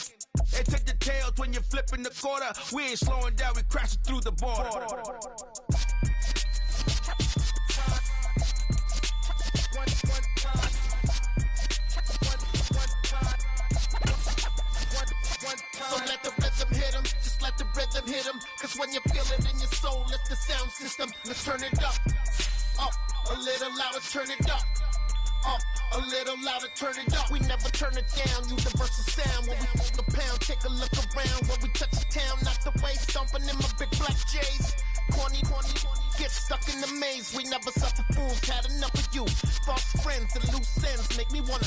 [SPEAKER 8] They take the tails when you're flipping the quarter. We ain't slowing down, we crashing through the border.
[SPEAKER 7] So let the rhythm hit him, just let the rhythm hit him. Cause when you feel it in your soul, let the sound system, let's turn it up. Up, a little louder, turn it up. Up, a little louder, turn it up. We never turn it down, universal sound. When we move the pound, take a look around. When we touch the town, not the way, stomping in my big black J's. Corny, get stuck in the maze. We never suffer fools, had enough of you. False friends and loose ends make me wanna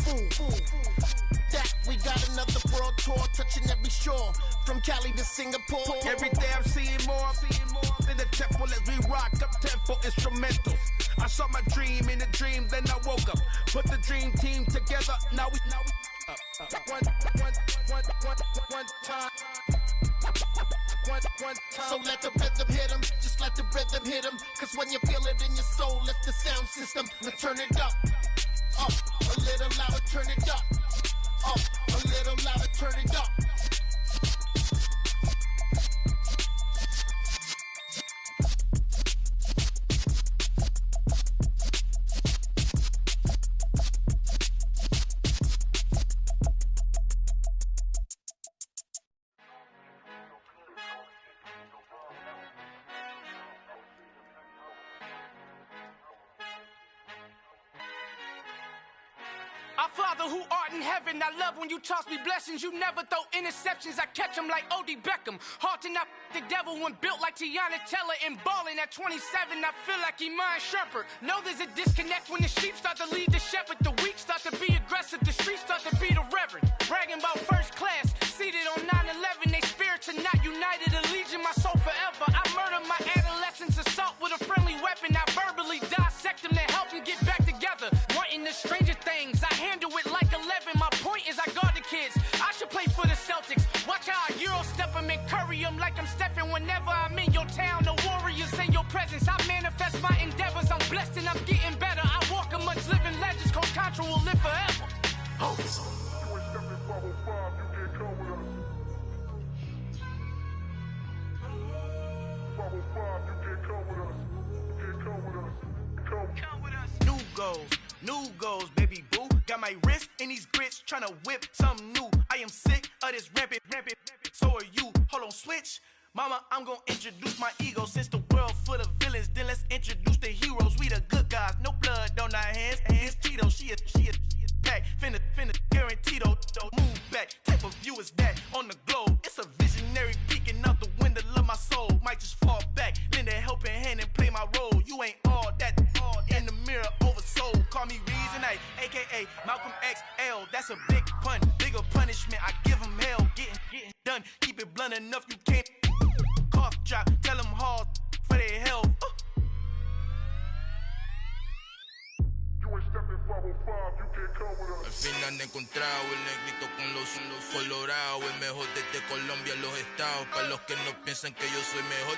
[SPEAKER 7] fool. That we got another world tour, touching every shore, from Cali to Singapore.
[SPEAKER 8] Every day I'm seeing more in the temple as we rock up tempo instrumentals. I saw my dream in a dream, then I woke up. Put the dream team together, now we one time.
[SPEAKER 7] So let the rhythm hit him, just let the rhythm hit him. Cause when you feel it in your soul, let the sound system, let's turn it up. Up, a little louder, turn it up. Up, a little louder, turn it up.
[SPEAKER 9] Our Father who art in heaven, I love when you toss me blessings. You never throw interceptions, I catch them like O.D. Beckham. Hard to knock the devil when built like Tiana Teller. And balling at 27, I feel like Iman Shumpert. Know there's a disconnect when the sheep start to lead the shepherd. The weak start to be aggressive, the streets start to be the reverend. Bragging about first class, seated on 9/11. They spirits are not united, a legion, my soul forever. I murder my adolescence, assault with a friendly weapon. I verbally dissect them to help them get back together. Wanting the stranger things, I handle it like 11. My point is I guard the kids. I should play for the Celtics. Watch how I Euro step them and curry them like I'm Stephen. Whenever I'm in your town, the Warriors in your presence. I manifest my endeavors. I'm blessed and I'm getting better. I walk amongst living legends. Coach Contra will live forever. Oh.
[SPEAKER 8] New goals, baby boo. Got my wrist in these grits, tryna whip something new. I am sick of this rampant. So Mama, I'm gonna introduce my ego. Since the world full of villains, then let's introduce the heroes. We the good guys, no blood on our hands. Hands Cheeto, she a pack. Finna, guaranteed, don't move back. Type of view is that on the globe? It's a visionary peeking out the window of my soul. Might just fall back, lend a helping hand and play my role. You ain't all that in the mirror oversold. Call me Reason A, aka Malcolm XL. That's a big pun, bigger punishment. I give him hell, getting done. Keep it blunt enough, you can't cough drop. Tell them hard for their health.
[SPEAKER 10] Al fin han encontrado el negrito con los colorados, el mejor desde Colombia, los estados. Para los que no piensan que yo soy mejor,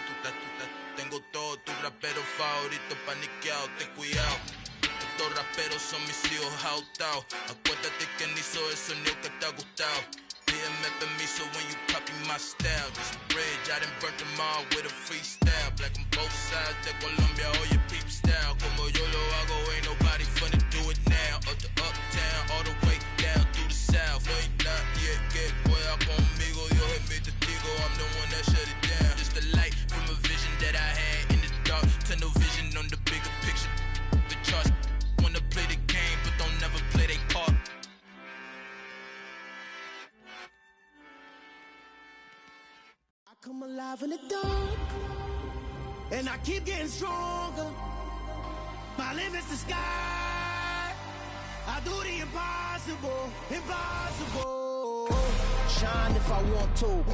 [SPEAKER 10] tengo todos tus raperos favoritos paniqueados, ten cuidado. Estos raperos son mis hijos adoptados. Acuérdate que ni hizo el sonido que te ha gustado. Pídeme permiso when you copy my style. This bridge, I done burnt them all with a freestyle. Black on both sides de Colombia, oye peep style. Como yo lo hago, ain't nobody funny, do it now. Up to uptown, all the way down through the south. No ain't not yet, que pueda conmigo. Dios es mi testigo, I'm the one that shut it down. Just a light from a vision that I had in the dark. Tunnel vision on the bigger picture. The charts wanna play the game, but don't never play their part.
[SPEAKER 7] Come alive in the dark, and I keep getting stronger. My limit's the sky. I do the impossible, impossible. Shine if I want to.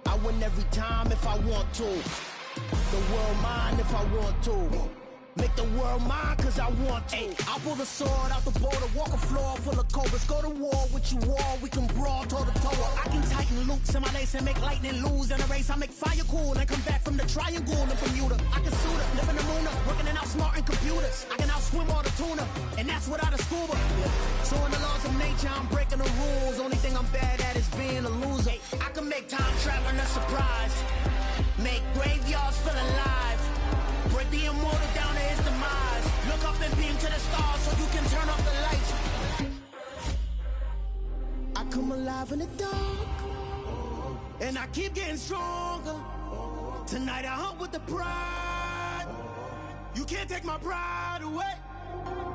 [SPEAKER 7] I win every time if I want to. The world mine if I want to. Make the world mine cause I want to. Ay, I pull the sword out the border, walk a floor full of cobras. Go to war with you all, we can brawl toe to toe. I can tighten loops in my lace and make lightning lose in a race. I make fire cool and come back from the triangle in Bermuda. I can suit up, live in the moon up, working and outsmarting computers. I can outswim all the tuna, and that's without a scuba. So in the laws of nature, I'm breaking the rules. Only thing I'm bad at is being a loser. I can make time traveling a surprise, make graveyards feel alive. Break the immortal down to his demise. Look up and beam to the stars so you can turn off the lights. I come alive in the dark, and I keep getting stronger. Tonight I hunt with the pride. You can't take my pride away.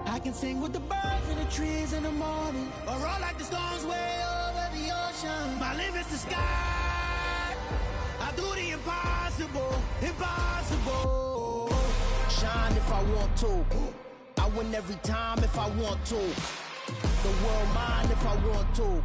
[SPEAKER 7] I can sing with the birds and the trees in the morning, or roll like the storms way over the ocean. My limit's the sky. I do the impossible, impossible. Shine if I want to. I win every time if I want to. The world mine if I want to.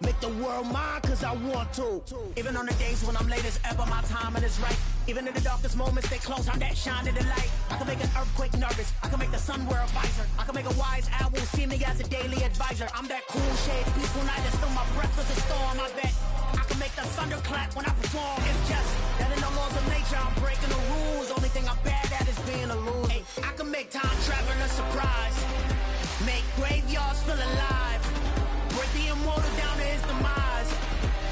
[SPEAKER 7] Make the world mine cause I want to. Even on the days when I'm late as ever, my timing is right. Even in the darkest moments, stay close, I'm that shining the light. I can make an earthquake nervous, I can make the sun wear a visor. I can make a wise owl see me as a daily advisor. I'm that cool shade, peaceful night, and still my breath is a storm, I bet. I can make the thunder clap when I perform. It's just that in the laws of nature, I'm breaking the rules. Only thing I'm bad at is being a loser. Hey, I can make time traveling a surprise, make graveyards feel alive. Break the immortal down to his demise.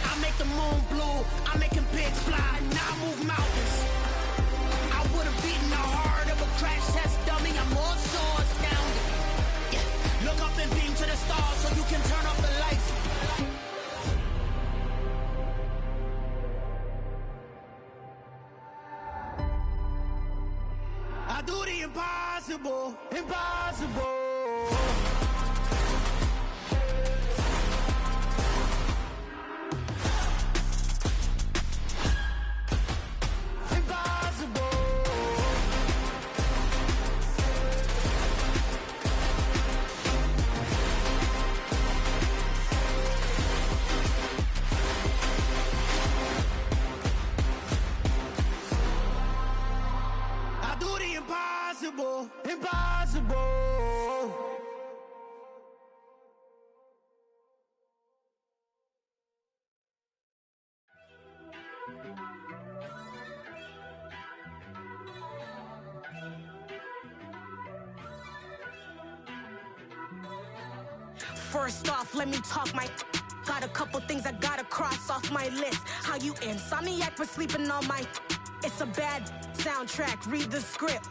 [SPEAKER 7] I make the moon blue, I'm making pigs fly. Now I move mountains. I would've beaten the heart of a crash test dummy. I'm more so astounded. Yeah. Look up and beam to the stars so you can turn off the lights. I do the impossible, impossible. Impossible, impossible.
[SPEAKER 11] First off, let me talk my. Got a couple things I gotta cross off my list. How you insomniac for sleeping on my. It's a bad soundtrack, read the script.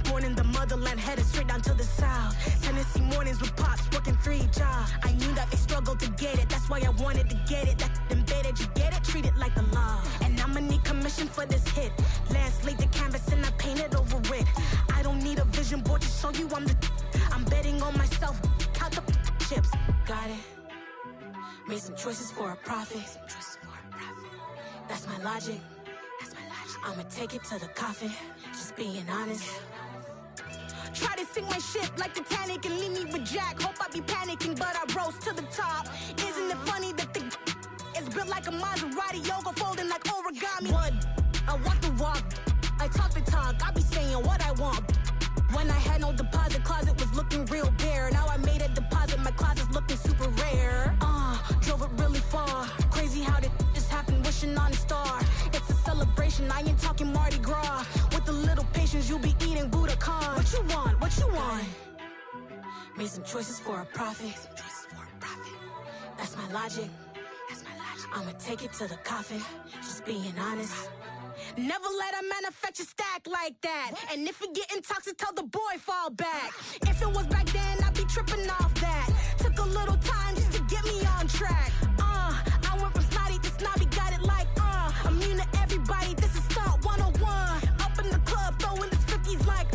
[SPEAKER 11] Born in the motherland, headed straight down to the south. Tennessee mornings with pops, working 3 jobs. I knew that they struggled to get it, that's why I wanted to get it. That embedded, you get it, treat it like a law. And I'ma need commission for this hit. Last laid the canvas and I painted over it. I don't need a vision board to show you I'm betting on myself, count the chips. Got it. Made some choices for a profit. That's my logic. I'ma take it to the coffin, just being honest. Try to sink my ship like Titanic and leave me with Jack. Hope I be panicking, but I rose to the top. Isn't it funny that the is built like a Maserati, yoga folding like origami? What? I walk the walk, I talk the talk, I be saying what I want. When I had no deposit, closet was looking real bare. Now I made a deposit, my closet's looking super rare. Drove it really far. Crazy how did this happen, wishing on a star. It's a celebration, I ain't talking Mardi Gras. With a little patience, you'll be eating Budokan. What you want, what you want? Made some choices for a profit. That's my logic. I'ma take it to the coffin, just being honest. Never let a manufacture stack like that. And if you getting toxic, tell the boy fall back. If it was back then, I'd be tripping off that. Took a little time just to get me on track. I went from snotty to snobby, got it like, immune to everybody, this is stunt 101. Up in the club, throwing the 50s like,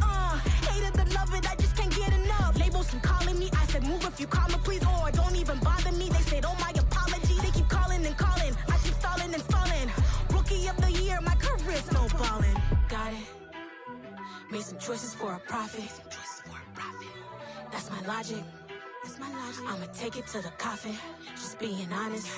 [SPEAKER 11] hated to love it, I just can't get enough. Labels from calling me, I said move if you call me, please, or don't even bother me. They said, oh my apology, they keep calling and calling. I keep stalling and stalling. Rookie of the year, my career snowballing. Got it. Made some choices for a profit. That's my logic. I'ma take it to the coffin, just being honest.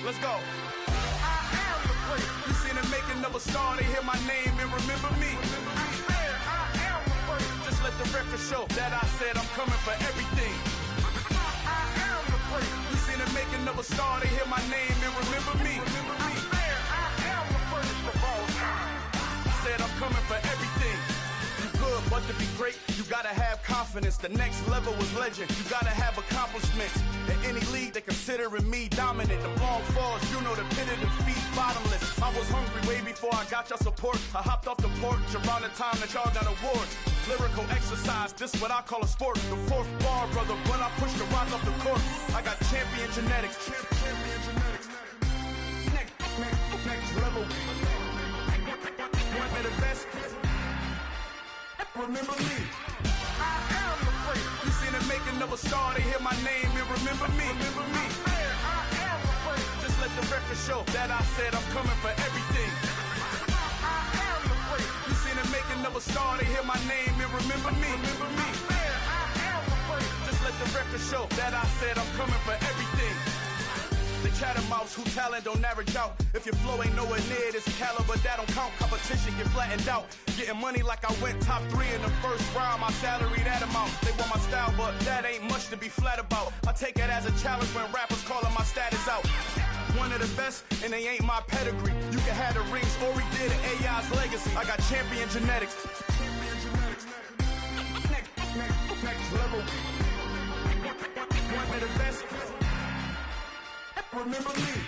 [SPEAKER 8] Let's go. I am the place. You seen the making of a star, they hear my name and remember me. I am the place. Just let the record show that I said I'm coming for everything. I am the place. You seen the making of a star, they hear my name and remember me. I am the first of all time. Said I'm coming for everything. You good, but to be great, you gotta have confidence. The next level was legend. You gotta have accomplishments. In any league, they considering me dominant. The long falls, you know the pit of defeat, bottomless. I was hungry way before I got your support. I hopped off the porch around the time that y'all got awards. Lyrical exercise, this what I call a sport. The fourth bar, brother, when I push the rock off the court. I got champion genetics. Next level. One of the best. Remember me. I am the place. You seen the making of a star, they hear my name and remember me. I am the place. Just let the record show that I said I'm coming for everything. I am the place. You seen the making of a star, they hear my name and remember me. I am the place. Just let the record show that I said I'm coming for everything. The chattermouths who talent don't average out. If your flow ain't nowhere near this caliber, that don't count. Competition get flattened out. Getting money like I went top 3 in the first round. My salary that amount. They want my style, but that ain't much to be flat about. I take it as a challenge when rappers calling my status out. One of the best, and they ain't my pedigree. You can have the rings, or we did it, AI's legacy. I got champion genetics. Next level. One of the best. Remember me.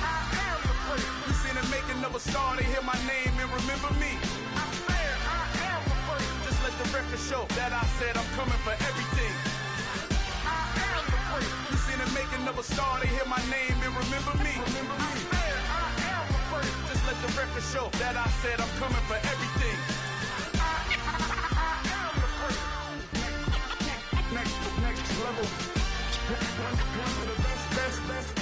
[SPEAKER 8] I am the place. You seen the making of a star, they hear my name and remember me. I am the place. Just let the record show that I said I'm coming for everything. I am the place. You seen the making of a star, they hear my name and remember me. I am the place. Just let the record show that I said I'm coming for everything. I am the place. Next level. One of the best. Next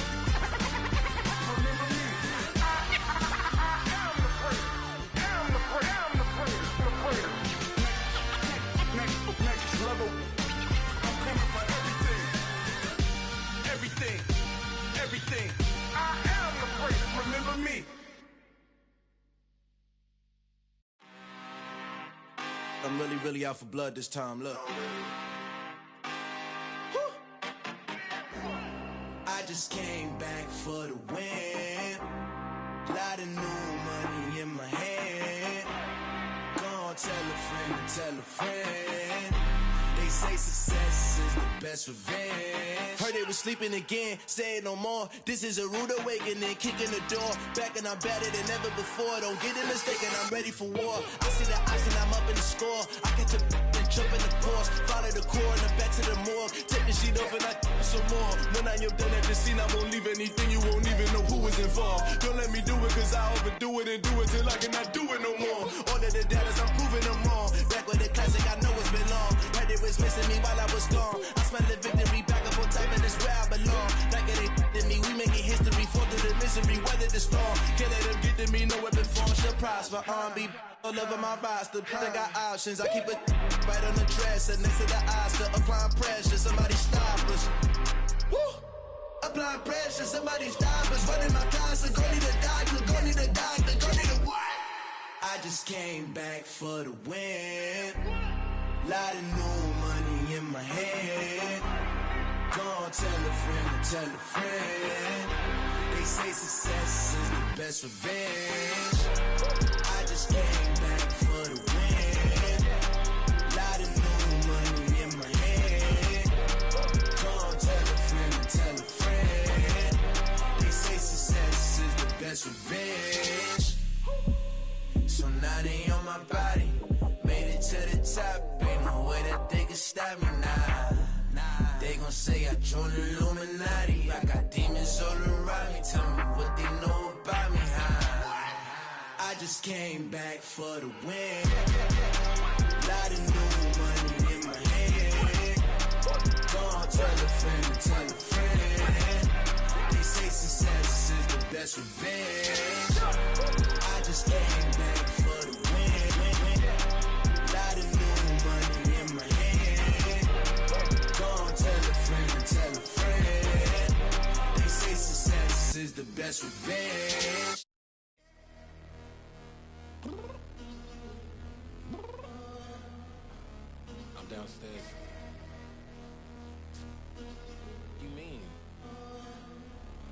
[SPEAKER 10] really out for blood this time, look. I just came back for the win. Lot of new money in my hand. Gonna tell a friend to tell a friend. They say success is the best revenge. Heard they was sleeping again, say it no more. This is a rude awakening, kicking the door. Back and I'm better than ever before. Don't get it mistaken, I'm ready for war. I see the ice and I'm up in the score. I catch a and jump in the course. Follow the core and the back to the morgue. Take the sheet off and I some more. When I am done at the scene, I won't leave anything. You won't even know who was involved. Don't let me do it cause I overdo it and do it till I cannot do it no more. All of the doubters, I'm proving them wrong. Back with the classic, I know it's been long. Heard it was missing me while I was gone. I smell the victory, back up on time and it's where I belong. Like it ain't to me, we making history. Fall through the misery, weather the storm. Can't let them get to me, no weapon form shall prosper. R&B all over my roster. I got options, I keep it right on the dresser. Next to the Oscar, applying pressure. Somebody stop us. Woo! Applying pressure, somebody stop us. Running my closet, go need a doctor, go need a doctor, go need a what? I just came back for the win. Lot of new money in my hand. Gonna tell a friend to tell a friend. They say success is the best revenge. I just came back for the win. Lot of new money in my hand. Gonna tell a friend to tell a friend. They say success is the best revenge. So now they on my body. Made it to the top, ain't no way that they can stop me now. They gon' say I joined the Illuminati. I got demons all around me. Tell me what they know about me, huh? I just came back for the win. Lot of new money in my hand. Gonna tell a friend to tell a friend. They say success is the best revenge. I just came back for the win. Lot of new money in my hand. Gonna tell a friend to tell a friend. They say success is the best revenge. I'm downstairs. You mean?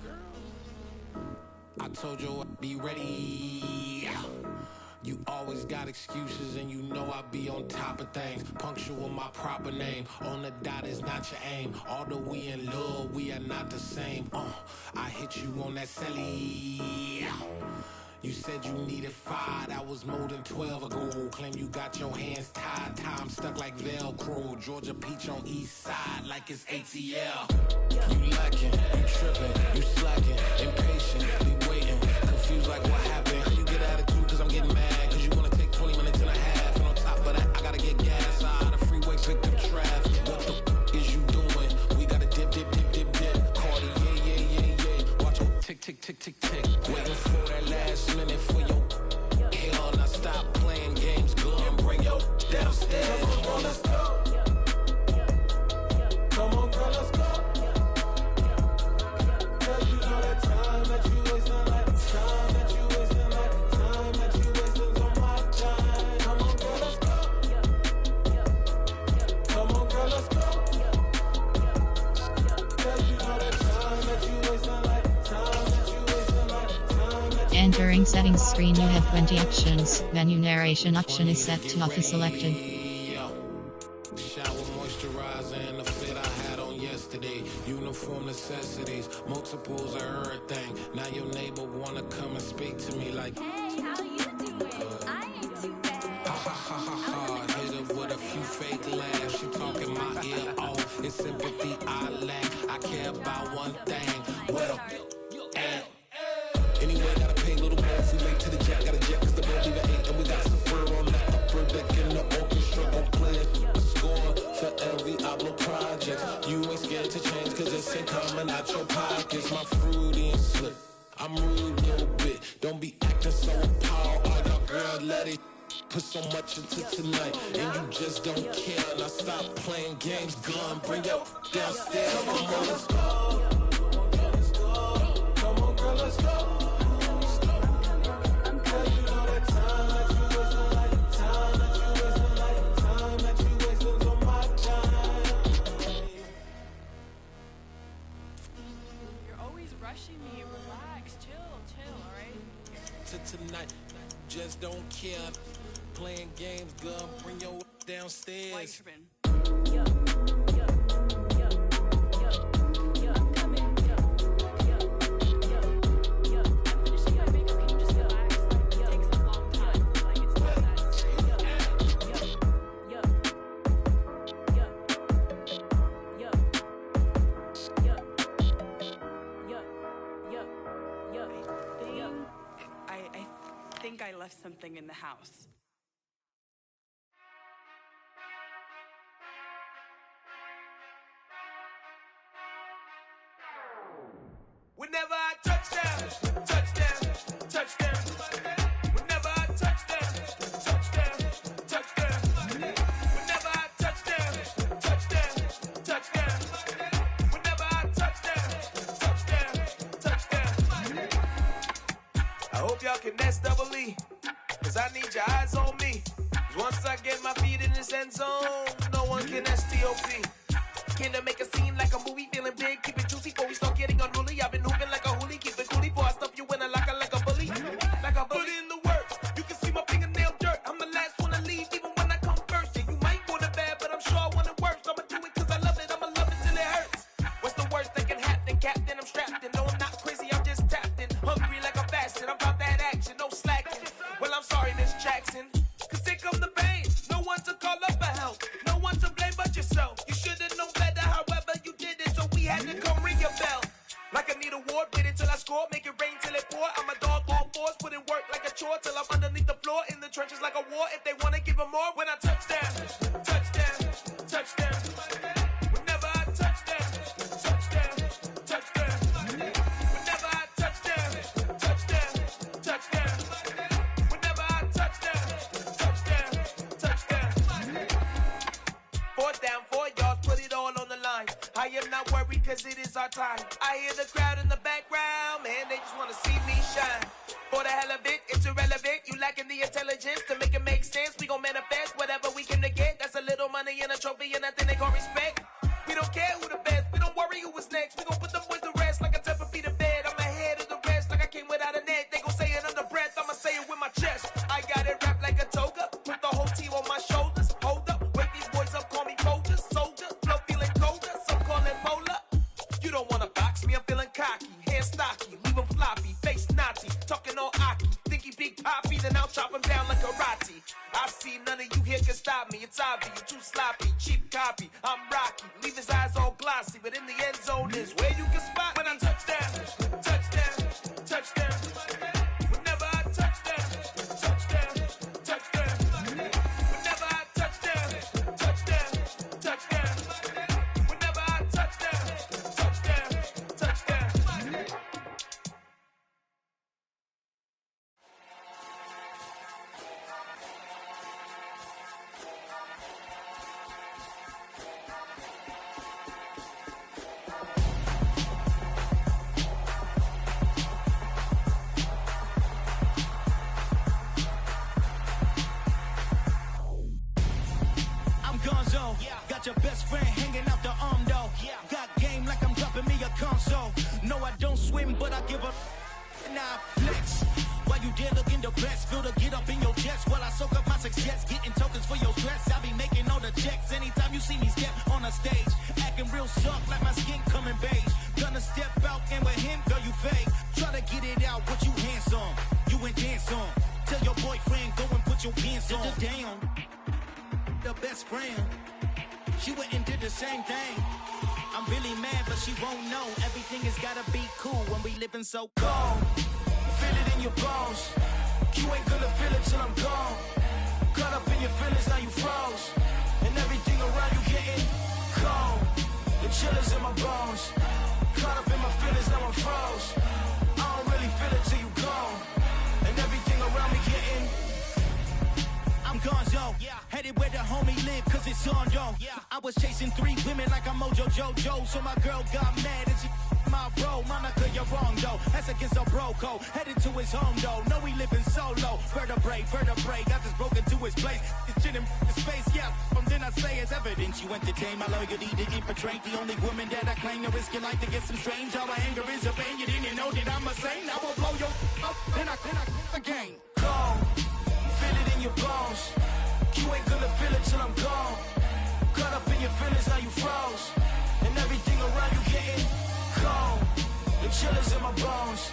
[SPEAKER 10] Girl, I told you I'd be ready. You always got excuses and you know I be on top of things. Punctual my proper name. On the dot is not your aim. Although we in love, we are not the same. I hit you on that celly. You said you needed 5, that was more than 12 ago. Claim you got your hands tied, time stuck like Velcro. Georgia Peach on east side like it's ATL. You lacking, you tripping, you slacking, impatient, be waiting, confused like what happened. You get attitude cause I'm getting mad, cause you wanna take 20 minutes and a half. And on top of that, I gotta get gas out of the freeway, picked up traffic. What the is you doing? We gotta dip, dip, dip, dip, dip. Cardi, yeah. Watch your tick, tick, tick, tick, tick. Waiting for that last minute for your hell. Now stop playing games, go and bring your downstairs. Come on, let's go. Come on, girl, let's go. Cause you know that time that you wasting, like time that you wasting, like time that you wasting on my time. Come on, girl, let's go. Come on, girl, let's go. Cause you know that time that you wasting, like time that you wasting, like time that you.
[SPEAKER 3] Entering settings screen, you have 20 options. Menu narration option is set to off is selected.
[SPEAKER 10] Shower moisturizer and the fit I had on yesterday. Uniform necessities, multiples of everything. Now your neighbor wanna come and speak to me like,
[SPEAKER 12] hey, how you doing? I ain't too bad.
[SPEAKER 10] ha. Hit her with a few fake laughs. She talking my ear off. It's sympathy I lack. I care about one thing. Well, anyway, gotta pay a little more if we late to the jet. Got a jet cause the boat leave at 8 and we got some fur on that upper deck in the orchestra. Gon' play a score for every Ablo project. You ain't scared to change cause it's ain't coming out your pockets. My fruity and slip. I'm rude a little bit. Don't be acting so appalled. All y'all girl let it put so much into tonight and you just don't care. Now stop playing games, gun, bring your downstairs. Come on, girl, let's go. Come on, girl, let's go. Cause you know that time that you wasting, like time that you wasting, like time
[SPEAKER 13] care. Playing games, girl, bring your downstairs.
[SPEAKER 12] White tripping.
[SPEAKER 14] I think I left something in the house.
[SPEAKER 8] Whenever I touchdown, touchdown, touchdown. Whenever I touchdown, touchdown, touchdown. Whenever I touchdown, touchdown, touchdown. Whenever I touchdown, touchdown, touchdown. I hope y'all can nest double E, cause I need your eyes on me. 'Cause once I get my feet in this end zone, no one can STOP. Can to make a scene like a movie, feeling big, keep it juicy before we start getting unruly. I've been hooping like a hoolie, keep it coolie before I stuff you in a locker like a bully. Like a bully. Put in the work, you can see my fingernail dirt. I'm the last one to leave, even when I come first. And you might want it bad, but I'm sure I want it worse. I'ma do it cause I love it, I'ma love it till it hurts. What's the worst that can happen, Captain? I'm strapped in, no I'm not crazy, I'm just tapped in. Hungry like a fashion, I'm about that action, no slacking. Well I'm sorry, Miss Jackson, cause here come the pain. No one to call up for help, no one to blame but yourself. You should've known better, however you did it, so we had to come ring your bell. Like I need a ward, wait until I score, make it rain till it pour. I'm a dog, all fours, put in work like a chore till I'm underneath the floor, in the trenches like a war. If they wanna give them more, when I touchdown, touchdown, touchdown. Whenever I touchdown, touchdown, touchdown. Whenever I touchdown, touchdown, touchdown. Whenever I touchdown, touchdown, touchdown. 4th down, 4 yards, put it all on the line. I am not worried cause it is our time. I hear the crowd in the background, man, they just wanna see me shine. For the hell of it, it's irrelevant. You lacking the intelligence to make it make sense. We gon' manifest whatever we came to get. That's a little money and a trophy and nothing they call respect. We don't care who the best, we don't worry who was next. We gon' put them boys to rest like a 10 feet of bed. I'm ahead of the rest like I came without a net. They gon' say it under breath, I'ma say it with my chest. I got it wrapped like a toga, put the whole team on my shoulders. Hold up, wake these boys up, call me soldier, soldier. Flow feeling colder, some call it polar. You don't wanna box me, I'm feeling cocky. Hair stocky, leave him floppy, face naughty. Talking all aki, think he big poppy, then I'll chop him down like karate. I see none of you here can stop me. It's obvious, you too sloppy, cheap copy. I'm Rocky, leave his eyes all glossy, but in the end zone is where you can spot when I touchdown, touchdown, touchdown. Whenever I touchdown, touchdown, touchdown. Whenever I touchdown, touchdown, touchdown. Whenever I touchdown, touchdown, touchdown.
[SPEAKER 15] I'm Gonzo, got your best friend hanging out the arm though. Got game like I'm dropping me a console. No, I don't swim, but I give a nah flex. While you there looking the best, feel to get up in your chest while I soak up my success, getting tokens for your stress. I be making all the checks anytime you see me step on a stage, acting real soft like my skin coming beige. Gonna step out and with him, girl, you fake. Try to get it out, what you handsome, you ain't dance on. Tell your boyfriend go and put your pants on. Down, the best friend, she went and did the same thing. I'm really mad, but she won't know. Everything has gotta be cool when we living so cold. Feel it in your bones. You ain't gonna feel it till I'm gone. Caught up in your feelings, now you froze. And everything around you getting cold. The chill is in my bones. Caught up in my feelings, now I'm froze. I don't really feel it till you gone. And everything around me getting I'm Gonzo, headed where the homie live, cause it's on, yo. I was chasing 3 women like I'm Mojo Jojo, so my girl got mad and she my bro. Monica, you're wrong, though. That's against a bro code. Headed to his home, though. No, we living solo. Vertebrae, got this broken to his place. It's shit in the space, yeah. From then I say it's evidence you entertain my loyalty to infiltrate. The only woman that I claim to risk your life to get some strange. All my anger is a pain. You didn't know that I'm a saint. I will blow your up, then I again. Go, feel it your bones. You ain't gonna feel it till I'm gone. Caught up in your feelings, now you froze. And everything around you getting cold. The chillers in my bones.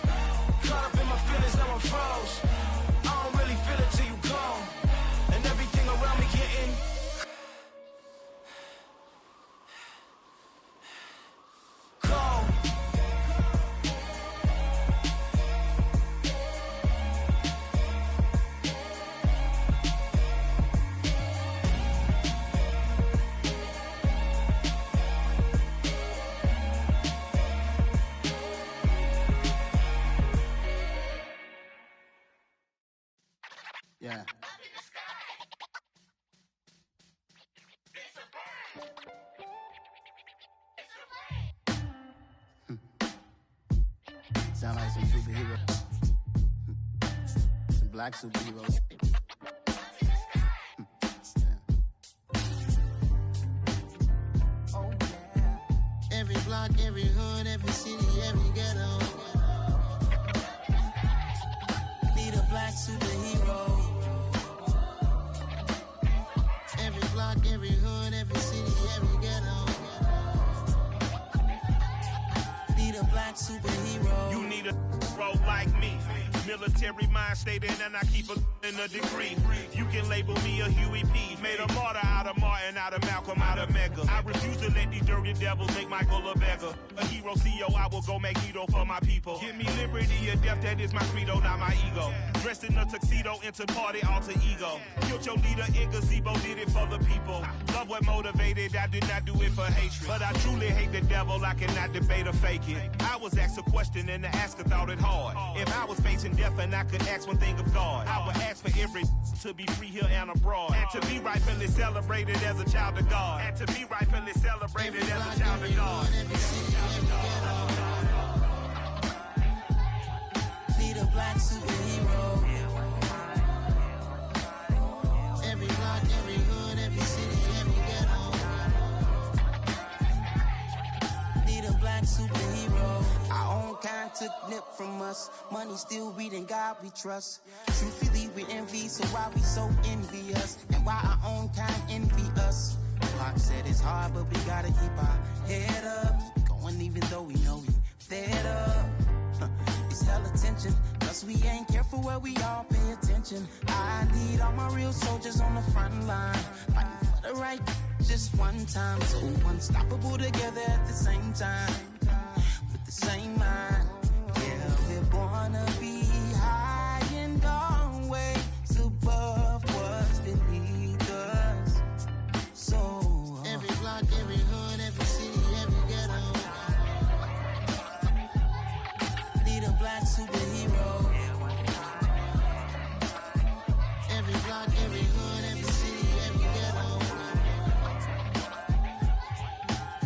[SPEAKER 15] Caught up in my feelings, now I'm froze. I don't really feel it till you gone. And everything around me getting cold.
[SPEAKER 16] Yeah. Sound like some superheroes. Some black superheroes. Oh, yeah. Every block, every hood, every city, every ghetto. Need a black superhero. Every block, every hood, every city, every ghetto. Need a black superhero.
[SPEAKER 8] You need a bro like me. Military mind stated, and I keep in a degree. You can label me a Huey P. Made a martyr out of Martin, out of Malcolm, out of Mega. I refuse to let these dirty devils make Michael a beggar. A hero CEO, I will go Magneto for my people. Give me liberty or death, that is my credo, not my ego. Dressed in a tuxedo, into party, alter ego. Killed your leader in gazebo, did it for the people. Love what motivated, I did not do it for hatred. But I truly hate the devil, I cannot debate or fake it. I was asked a question and the asker thought it hard. If I was facing death and I could ask one thing of God, I would ask for every to be free here and abroad. And to be rightfully celebrated as a child of God. And to be rightfully celebrated as a child of God.
[SPEAKER 16] Need a black superhero. Every block, every hood, every city, every ghetto. Need a black superhero. Our own kind took nip from us. Money still reading God we trust. Truthfully we envy, so why we so envious? And why our own kind envy us? Pac said it's hard, but we gotta keep our head up. Going even though we know we fed up. It's hell attention, cause we ain't careful where we all pay attention. I need all my real soldiers on the front line, fighting for the right just one time. So unstoppable together at the same time, with the same mind. Yeah, we're born to be high and always above what's beneath us. So every block, every hood, every city, every ghetto. Need a black superhero. Every block, every hood, every city, every ghetto.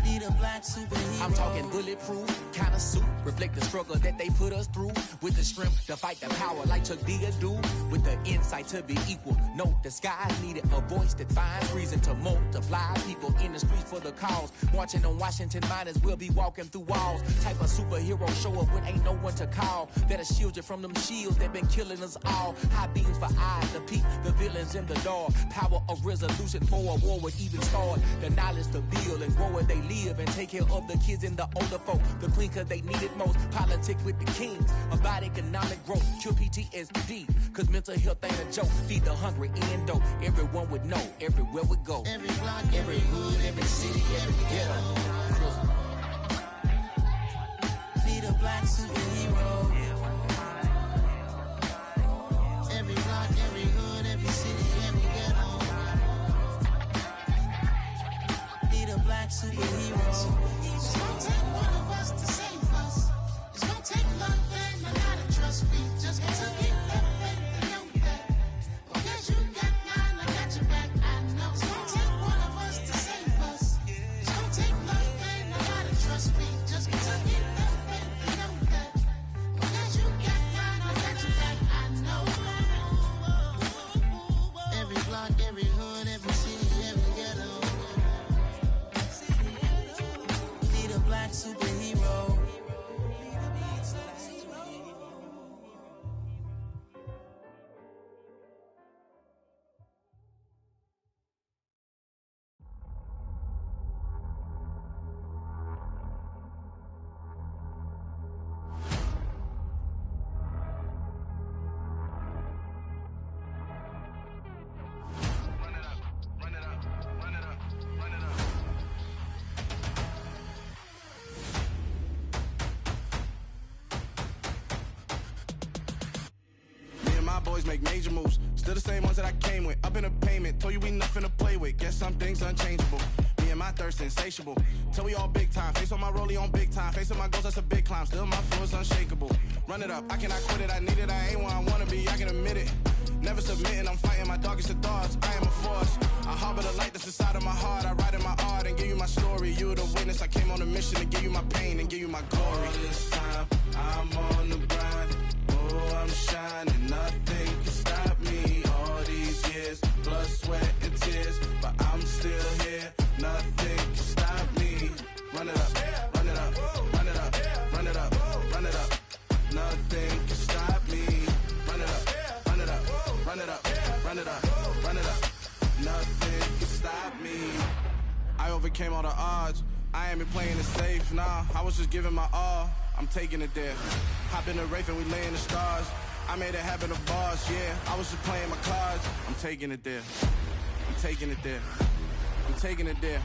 [SPEAKER 16] Need a black superhero.
[SPEAKER 17] I'm talking bulletproof, kind of suit, reflect the struggle that they put us through. With the strength to fight the power like Chuck D do. With the insight to be equal. No, the sky needed a voice that finds reason to multiply. People in the streets for the cause. Marching on Washington, might as well be walking through walls. Type of superhero show up when ain't no one to call. That'll shield you from them shields that been killing us all. High beams for eyes to peek the villains in the dark. Power of resolution for a war would even start. The knowledge to build and grow where they live and take care of the kids and the older folk. The clean cause they need it most. Politics with the kings. About economic growth. Cure PTSD. Cause mental health ain't a joke. Feed the hungry and dope. Everyone would know. Everywhere we go.
[SPEAKER 16] Every block, every hood, every city, every ghetto. Need a black superhero. Every block, every hood, every city, every ghetto. Need a black superhero. It's gonna take one of us to save us. It's gonna take love and a lot of trust. We just got to keep that faith and know that. Because you got mine, I got your back. I know. It's gonna take one of us to save us. It's gonna take love and a lot of trust. We just got to keep that faith and know that. Because you got mine, I got your back. I know. Every block, every hood, every city, every ghetto.
[SPEAKER 18] my boys make major moves. Still the same ones that I came with. Up in a payment, told you we nothing to play with. Guess some things unchangeable. Me and my thirst insatiable. Till we all big time. Face on my rollie on big time. Face on my goals, that's a big climb. Still my flow is unshakable. Run it up, I cannot quit it. I need it, I ain't where I wanna be, I can admit it. Never submitting, I'm fighting my darkest of thoughts. I am a force. I harbor the light that's inside of my heart. I write in my art and give you my story. You the witness. I came on a mission to give you my pain and give you my glory. All this time, I'm on the grind. Oh, I'm shining. Nothing can stop me. All these years, blood, sweat, and tears. But I'm still here. Nothing can stop me. Run it up, run it up, run it up, run it up, run it up. Nothing can stop me. Run it up, run it up, run it up, run it up, run it up. Nothing can stop me. I overcame all the odds. I ain't been playing it safe, nah. I was just giving my all. I'm taking it there. Hop in the Wraith and we lay in the stars. I made it happen to bars, yeah. I was just playing my cards. I'm taking it there. I'm taking it there. I'm taking it there.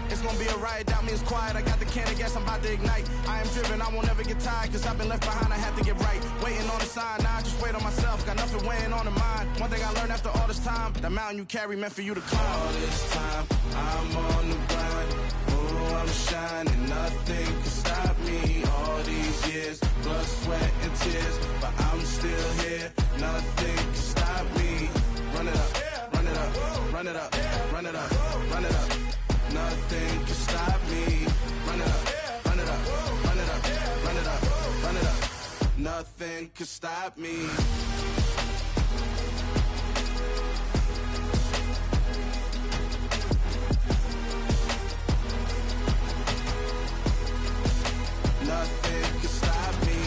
[SPEAKER 18] It's gonna be a riot, doubt me it's quiet. I got the can of gas, I'm about to ignite. I am driven, I won't ever get tired, cause I've been left behind, I have to get right. Waiting on the sign, now I just wait on myself. Got nothing weighing on the mind. One thing I learned after all this time, that mountain you carry meant for you to climb. All this time, I'm on the grind. Oh, I'm shining, nothing can stop me. All these years, blood, sweat, and tears. But I'm still here, nothing can stop me. Run it up, run it up, run it up, run it up, run it up. Nothing can stop me. Run it up, run it up, run it up, run it up, run it up. Nothing can stop me. Nothing can stop me.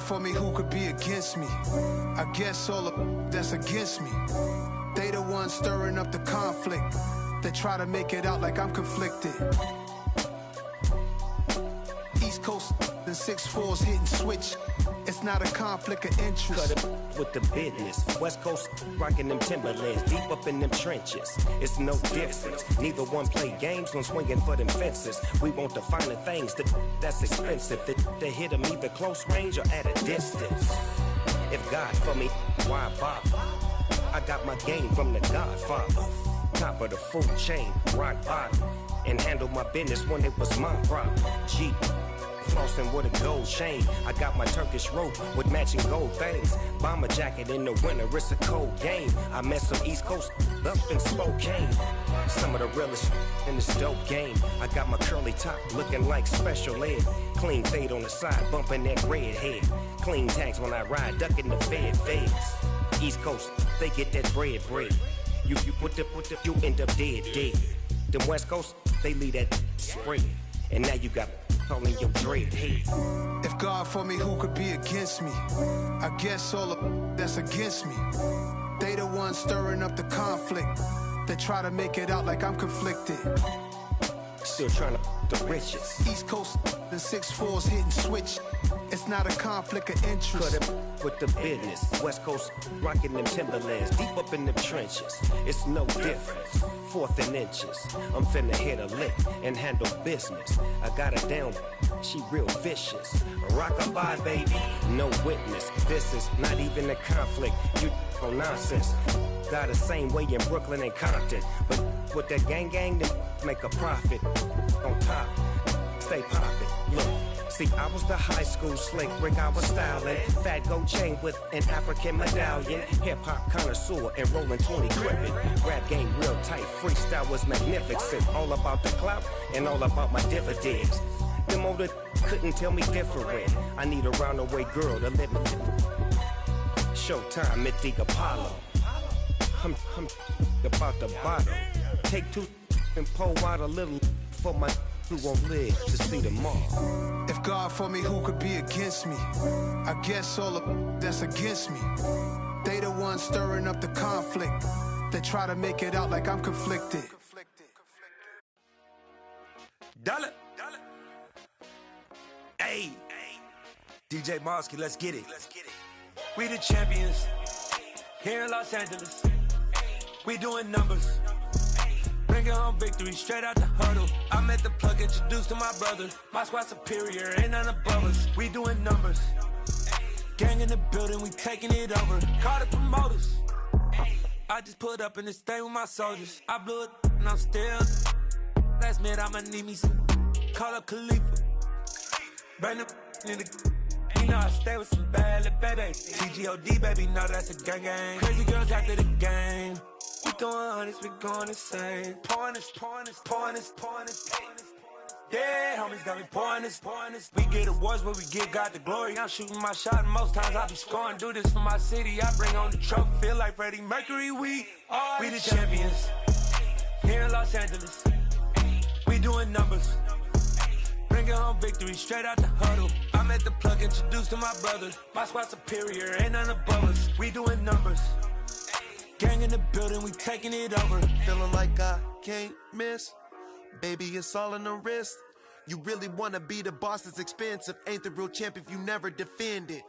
[SPEAKER 19] For me, who could be against me? I guess all of that's against me. They the ones stirring up the conflict. They try to make it out like I'm conflicted. East Coast and 6'4's hitting switch. It's not a conflict of interest.
[SPEAKER 20] Cut it with the business. West Coast rocking them Timberlands, deep up in them trenches. It's no difference. Neither one play games when swinging for them fences. We want the finer things that's expensive. That hit them either close range or at a distance. If God for me, why bother? I got my game from the Godfather. Top of the food chain, rock bottom. And handle my business when it was my problem. G. Flossing with a gold chain. I got my Turkish rope with matching gold things. Bomber jacket in the winter, it's a cold game. I met some East Coast up in Spokane. Some of the realest in this dope game. I got my curly top looking like special ed. Clean fade on the side, bumping that red head. Clean tags when I ride, ducking the feds. East Coast, they get that bread. You you end up dead. Them West Coast, they leave that spread. And now you got calling your dread head.
[SPEAKER 19] If God for me, who could be against me? I guess all of that's against me. They the ones stirring up the conflict. They try to make it out like I'm conflicted.
[SPEAKER 20] Still trying to the riches.
[SPEAKER 19] East Coast and 6'4's hitting switch. It's not a conflict of interest.
[SPEAKER 20] Cut it with the business. West Coast rocking them Timberlands, deep up in them trenches. It's no difference. 4th and inches. I'm finna hit a lick and handle business. I got her down, she real vicious. Rock-a-bye, baby, no witness. This is not even a conflict. You on nonsense. Got the same way in Brooklyn and Compton. But with that gang, then make a profit. On top, stay poppin'. Look. See, I was the high school slick Rick, I was styling. Fat gold chain with an African medallion. Hip-hop connoisseur and rolling 20 crippin'. Rap game real tight, freestyle was magnificent. All about the clout and all about my dividends. Them older couldn't tell me different. I need a roundaway girl to live with. Showtime, Mythic Apollo. I'm about the bottom. Take 2 and pour out a little for my who won't live to see tomorrow.
[SPEAKER 19] If God for me, who could be against me? I guess all of that's against me. They the ones stirring up the conflict. They try to make it out like I'm conflicted.
[SPEAKER 21] Dollar. Hey. DJ Mosky, let's get it. We the champions here in Los Angeles. We doing numbers. Bringing home victory straight out the huddle. I'm at the plug, introduced to my brother. My squad superior, ain't none above us. We doing numbers. Gang in the building, we taking it over. Call the promoters. I just put up in this thing with my soldiers. I blew it and I'm still. Last minute I'ma need me some. Call up Khalifa. Bring the in the. You know I stay with some bad little babies. TGOD baby, know that's a gang gang. Crazy girls after the game. We throwing hundreds, we going insane. Pouring this. Yeah, homies got me pouring this. We get awards, but we get God the glory. I'm shooting my shot, and most times I be scoring. Do this for my city, I bring on the trophy. Feel like Freddie Mercury, we the champions here in Los Angeles. We doing numbers. Bringing home victory straight out the huddle. I'm at the plug, introduced to my brother. My squad superior, ain't none above us. We doing numbers. Gang in the building, we taking it over.
[SPEAKER 22] Feeling like I can't miss. Baby, it's all in the wrist. You really wanna be the boss, it's expensive. Ain't the real champ if you never defend it.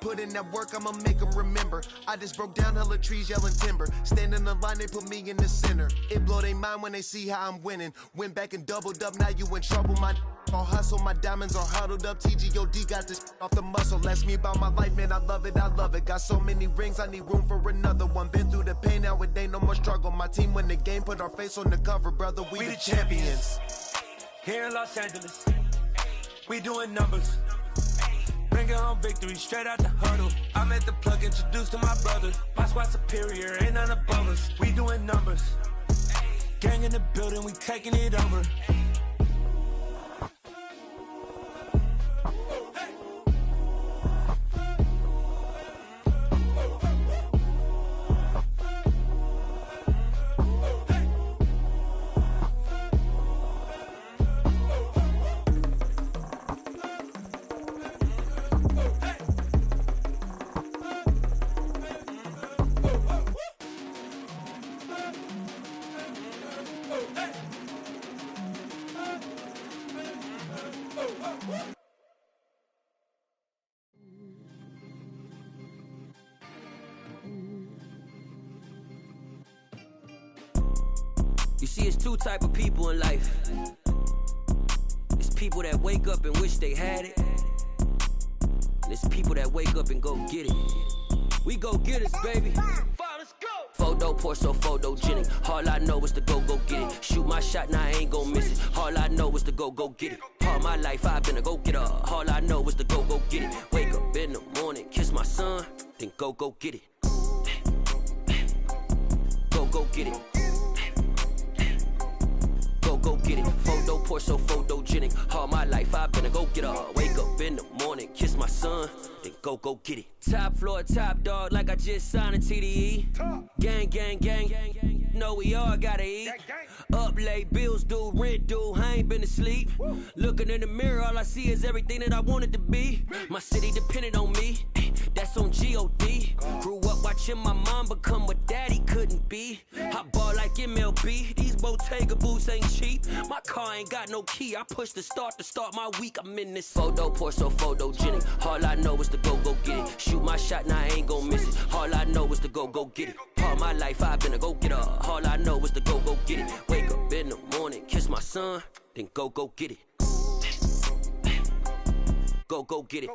[SPEAKER 22] Put in that work, I'ma make them remember. I just broke down hella trees, yelling timber. Stand in the line, they put me in the center. It blow their mind when they see how I'm winning. Went back and doubled up, now you in trouble. My all hustle, my diamonds are huddled up. TGOD got this off the muscle. Ask me about my life, man, I love it. Got so many rings, I need room for another one. Been through the pain, now it ain't no more struggle. My team win the game, put our face on the cover, brother. We the champions.
[SPEAKER 21] Here in Los Angeles, we doing numbers. Bringing home victory straight out the huddle. I'm at the plug, introduced to my brother. My squad superior, ain't none above us. We doing numbers. Gang in the building, we taking it over.
[SPEAKER 23] You see, it's two type of people in life. It's people that wake up and wish they had it. And it's people that wake up and go get it. We go get it, baby. Photo pour so photogenic. All I know is to go get it. Shoot my shot, now I ain't gon' miss it. All I know is to go get it. All my life I've been a go-getter. All I know is to go get it. Wake up in the morning, kiss my son, then go get it. Go get it. Go get it. Photo pour so photogenic. All my life I've been a go-getter. Wake up in the morning, kiss my son, then go get it. Top floor, top dog, like I just signed a TDE. Gang. Know we all gotta eat. Up late, bills due, rent due, I ain't been asleep. Looking in the mirror, all I see is everything that I wanted to be. My city depended on me, that's on G.O.D. Grew up watching my mom become what daddy couldn't be. I ball like MLB, these Bottega boots ain't cheap. My car ain't got no key, I push the start to start my week. I'm in this photo pour so photogenic. All I know is to go get it. Shoot my shot, now I ain't gon' miss it. All I know is to go get it. All my life I've been a go-getter. All I know is to go get it. Wake up in the morning, kiss my son, then go get it. Go get it.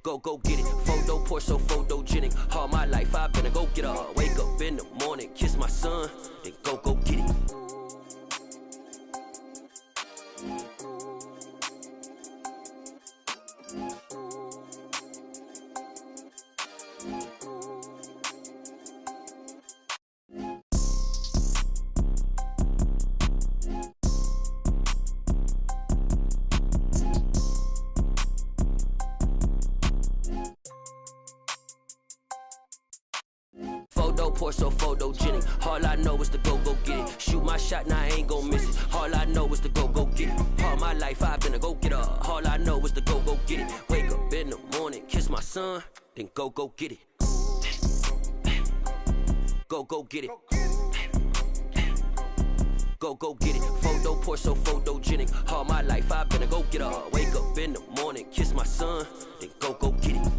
[SPEAKER 23] Go get it. Photo pour so photogenic. All my life I've been a go-getter. Wake up in the morning, kiss my son, then go get it. Photo pour so photogenic. All I know is to go get it. Shoot my shot, now I ain't gon' miss it. All I know is to go get it. All my life I've been a go-getter. All I know is to go get it. Wake up in the morning, kiss my son, then go get it. Go get it. Go get it. Photo Porsche, photogenic. All my life I've been a go getter. Wake up in the morning, kiss my son, then go get it.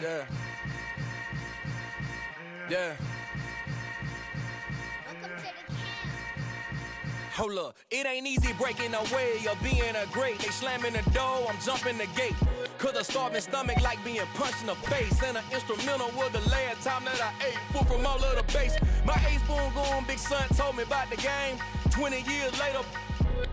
[SPEAKER 13] Yeah. Yeah. Hold up, it ain't easy breaking away or being a great. They slamming the door, I'm jumping the gate. Cause a starving stomach like being punched in the face. And an instrumental was the last time that I ate. Full from all of the bass. My ace boom goon, big son told me about the game. 20 years later,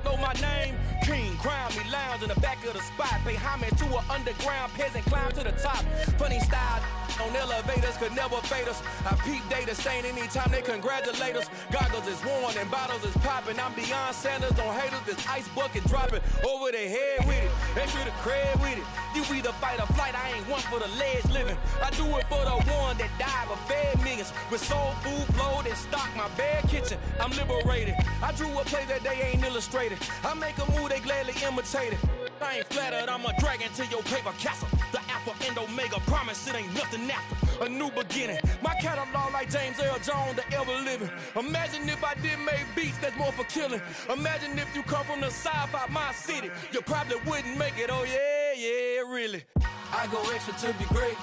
[SPEAKER 13] know my name. King, crown me, lounge in the back of the spot. Pay homage to an underground peasant, climb to the top. Funny style on elevators could never fade us. I peep data stain anytime they congratulate us. Goggles is worn and bottles is popping. I'm beyond Sanders on haters, this ice bucket dropping over their head with it. Extra the cred with it. You either fight or flight, I ain't one for the ledge living. I do it for the one that died but fed millions. With soul food flowed and stocked my bare kitchen. I'm liberated. I drew a play that they ain't illustrated. I make a move, they gladly imitate it. I ain't flattered, I'm a dragon to your paper castle. The Alpha and Omega, promise it ain't nothing after. A new beginning. My catalog like James Earl Jones, the ever living. Imagine if I did make beats that's more for killing. Imagine if you come from the sci-fi my city. You probably wouldn't make it, oh yeah, really. I go extra to be great.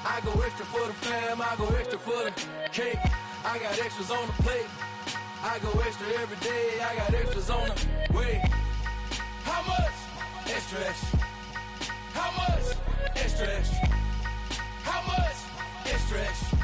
[SPEAKER 13] I go extra for the fam, I go extra for the cake. I got extras on the plate. I go extra every day, I got extras on the way. How much? Extra, extra. How much? Extra, extra. How much? Extra, extra.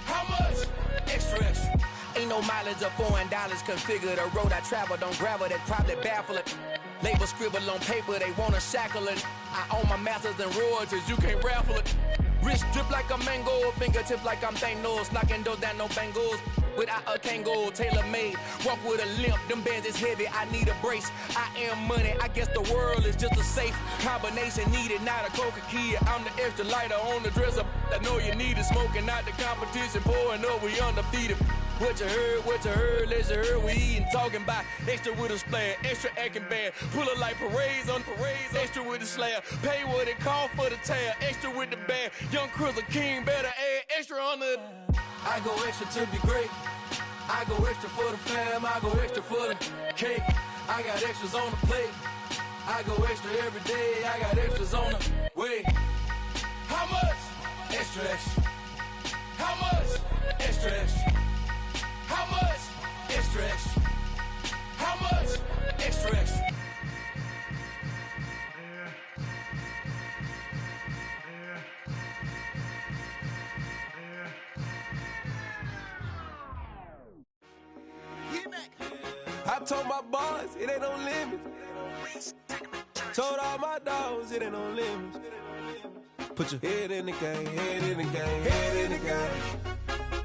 [SPEAKER 13] How much? Extra, extra. Ain't no mileage of $4 configure the road I travel. Don't gravel, that probably baffle it. Label scribble on paper, they wanna shackle it. I own my masters and royalties, you can't raffle it. Wrist drip like a mango, fingertips like I'm Thanos. Knocking those down, no bangles. Without a Kango, tailor-made. Walk with a limp, them bands is heavy, I need a brace. I am money, I guess the world is just a safe combination needed, not a coca key. I'm the extra lighter on the dresser. I know you need it, smoking out the competition, pouring up, we undefeated. What you heard, let you heard, we eatin', talking about extra with a splash, extra acting bad, pull it like parades on parades, extra with the slab, pay what it cost for the tab, extra with the bag, young Crizzle King, better add extra on the. I go extra to be great, I go extra for the fam, I go extra for the cake, I got extras on the plate, I go extra every day, I got extras on the way. How much? Extra, extra. How much? Extra, extra. How much? Extra, extra. How much? Extra, extra. I told my boys it ain't no limits. Told all my dogs it ain't no limits. Put your head in the game, head in the game, head in the game.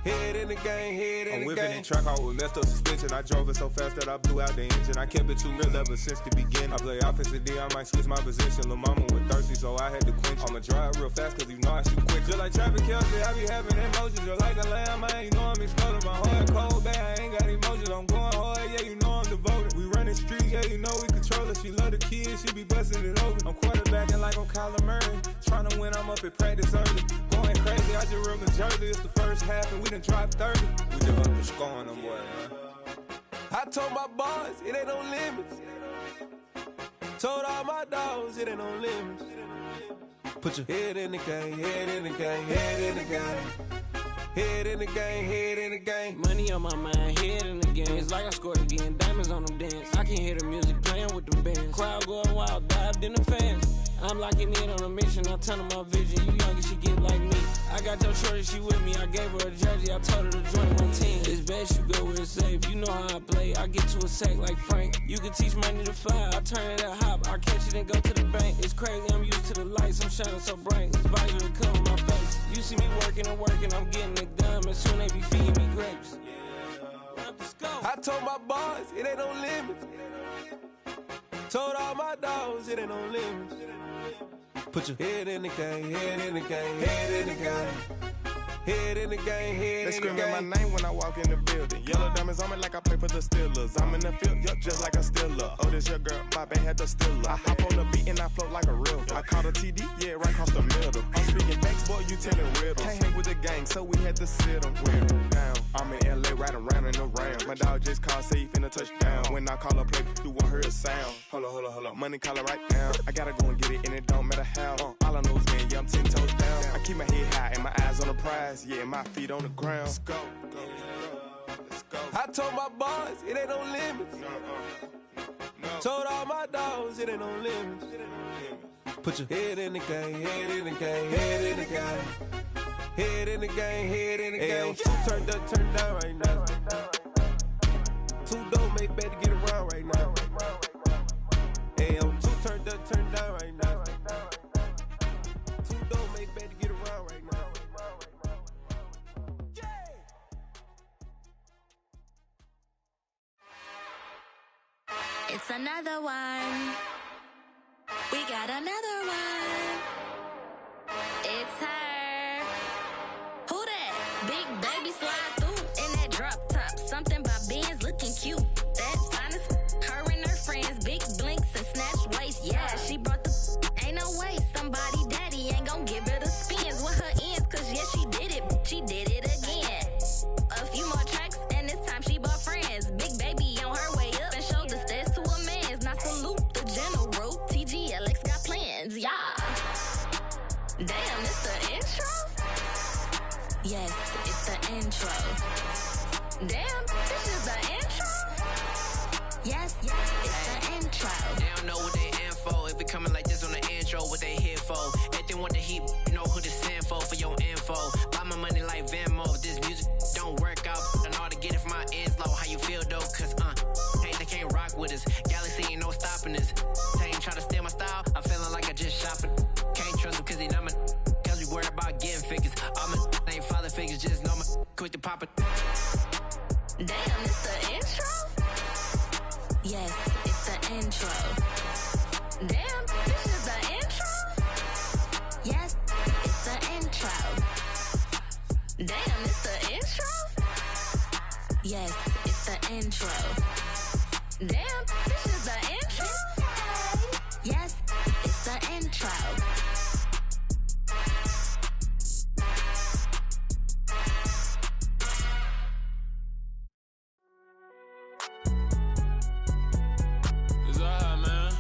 [SPEAKER 13] Head in the game, head in the game. I'm whipping the track out with messed up suspension. I drove it so fast that I blew out the engine. I kept it too real ever since the beginning. I play offensive D, I might switch my position. Lil' mama was thirsty, so I had to quench. I'ma drive real fast, cause you know I shoot quick. Just like traffic Kelsey, I be having emotions. Just like a lamb, I ain't know I'm exploding. My heart cold, bad, I ain't got emotions. I'm going hard, yeah, you know I'm devoted. We running streets, yeah, you know we control it. She love the kids, she be busting it over. I'm quarterbacking like I'm Kyler Murray. Trying to win, I'm up at practice early. Going crazy, I just rub the jersey. It's the first half, and we done dropped 30. We just up to scoring them, boy, man. I told my boys, it ain't no limits. Told all my dogs, it ain't no limits. Put your head in the game, head in the game, head in the game. Head in the game, head in the game. Money on my mind, head in the game. It's like I scored again, diamonds on them dance. I can hear the music playing with the bands. Crowd going wild, dived in the fans. I'm locking in on a mission, I'm telling my vision. You young and she get like me. I got your shorty, she with me. I gave her a jersey, I told her to join my team. It's best you go where it's safe. You know how I play, I get to a sack like Frank. You can teach money to fly, I turn it at hop. I catch it and go to the bank. It's crazy, I'm used to the lights, I'm shining so bright. This visor will cover my face. You see me working and working, I'm getting it done. And soon they be feeding me grapes. I told my boys, it ain't no limits. Told all my dogs, it ain't no limits. Put your head in the game, head in the game, head in the game. Head in the game, head in the game. They screaming my name when I walk in the building.
[SPEAKER 18] building. Yellow diamonds on me like I play for the Steelers. I'm in the field, yup, just like a Steeler. Oh, this your girl, my bad had the Steeler. I hop on the beat and I float like a real. I caught a TD, yeah, right across the middle. I'm speaking facts, boy, you telling riddles. Can't hang with the gang, so we had to sit them down. I'm in LA, riding around in the round. My dog just called, say he finna touch down. When I call a play, you won't hear a sound. Hold up, money caller right now. I gotta go and get it, and it don't matter how. All I know is, man, yeah, I'm 10 toes down. I keep my head high and my eyes on the prize. Yeah, my feet on the ground. Let's go.
[SPEAKER 4] I told my boys, it ain't no limits. Told all my dogs, it ain't no limits. Put your head in the game, head in the game, head in the game. Head in the game, head in the game. Two turned up, turned down right now. Two dope make better get around right now. Hey, I'm two turned up, turned down right now. Two dope make better get around right now.
[SPEAKER 11] It's another one. We got another one. It's her. Who that? Big baby slide through in that drop top. Something by Benz looking cute. That's honest. Her and her friends, big blinks and snatch waist. Yeah, she brought the. Ain't no way somebody daddy ain't gon' give her the spins with her ends. Cause yeah, she did it. She did it again. A few more tracks and this time she bought friends. Big baby on her way up and showed the stairs to a man's. Now salute the general. TGLX got plans, yeah. Damn, it's the intro? Yes, it's the intro. Damn, this is the intro? Yes, it's the intro.
[SPEAKER 5] They don't know what they in for. If we coming like this on the intro, what they here for? If they want the heat, you know who to send for your info. Buy my money like Venmo. If this music don't work out, I know how to get it from my ends low. How you feel though? Cause hey, they can't rock with us. Galaxy ain't no stopping us. They ain't try to steal my style. I'm feeling like I just shot for. Can't trust them cause they not my. Cause we worried about getting figures. All my ain't father figures, just know my quick to pop it.
[SPEAKER 11] Damn, it's the intro? Yes, it's the intro. Damn, this is the intro? Yes, it's the intro. Damn, it's the intro? Yes, it's the intro. Damn, this is the intro? Yes, it's the intro.
[SPEAKER 4] It's alright, man.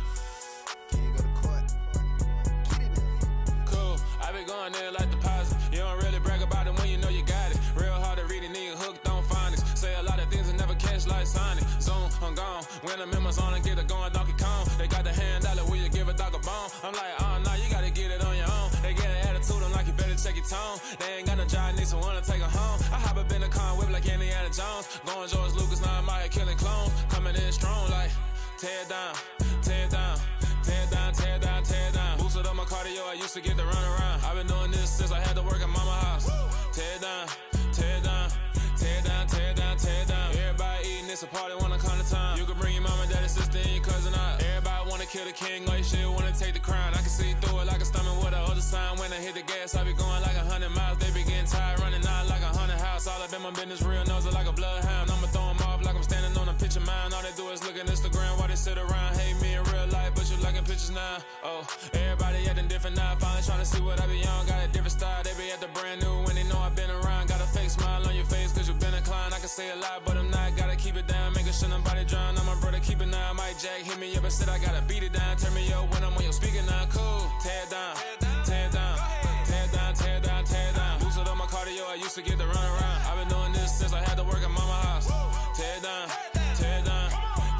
[SPEAKER 4] Cool, I been going there like deposit. You don't really brag about it when you know you got it. Real hard to read a nigga hooked, don't find it. Say a lot of things and never catch like Sonic. Zone, I'm gone. When I'm in my zone, I get it going Donkey Kong. They got the hand dollar, will you give a dog a bone? I'm like, oh, no, you gotta get it on your own. They get an attitude, I'm like, you better check your tone. They ain't got no job, need someone to take her home. I hop up in the car, whip like Indiana Jones. Going George Lucas, now I'm out here killing clones. Coming in strong, like, tear down, tear down, tear down, tear down, tear down. Boosted up my cardio, I used to get to run around. I've been doing this since I had to work at mama house. Tear down, tear down, tear down, tear down, tear down. Everybody eating, it's a party, wanna come to time. You can bring your mama, daddy, sister, and your cousin out. Everybody wanna kill the king, like shit, wanna take the crown. I can see through it like a stomach with a other sign. When I hit the gas, I be going like 100 miles. They be getting tired, running out like 100 house. All up in my business, real nose like a bloodhound. I'ma throw them off like I'm standing on a picture mound. All they do is look at Instagram while they sit around. Hate me in real life, but you liking pictures now. Oh, everybody acting different now. Finally trying to see what I be on. Got a different style, they be at the brand new when they know I've been around. Got a fake smile on your face cause you been inclined. I can say a lot, but I'm not. Gotta keep it down, making sure nobody drown. I'm my brother, keep it now. Mike Jack hit me up and said I gotta beat it down. Turn me up when I'm on your speaker now. Cool, tear down, tear down, tear down, tear down, tear down. Boosted up my cardio, I used to get to run around. I've been doing this since I had to work at mama house. Tear down, tear down,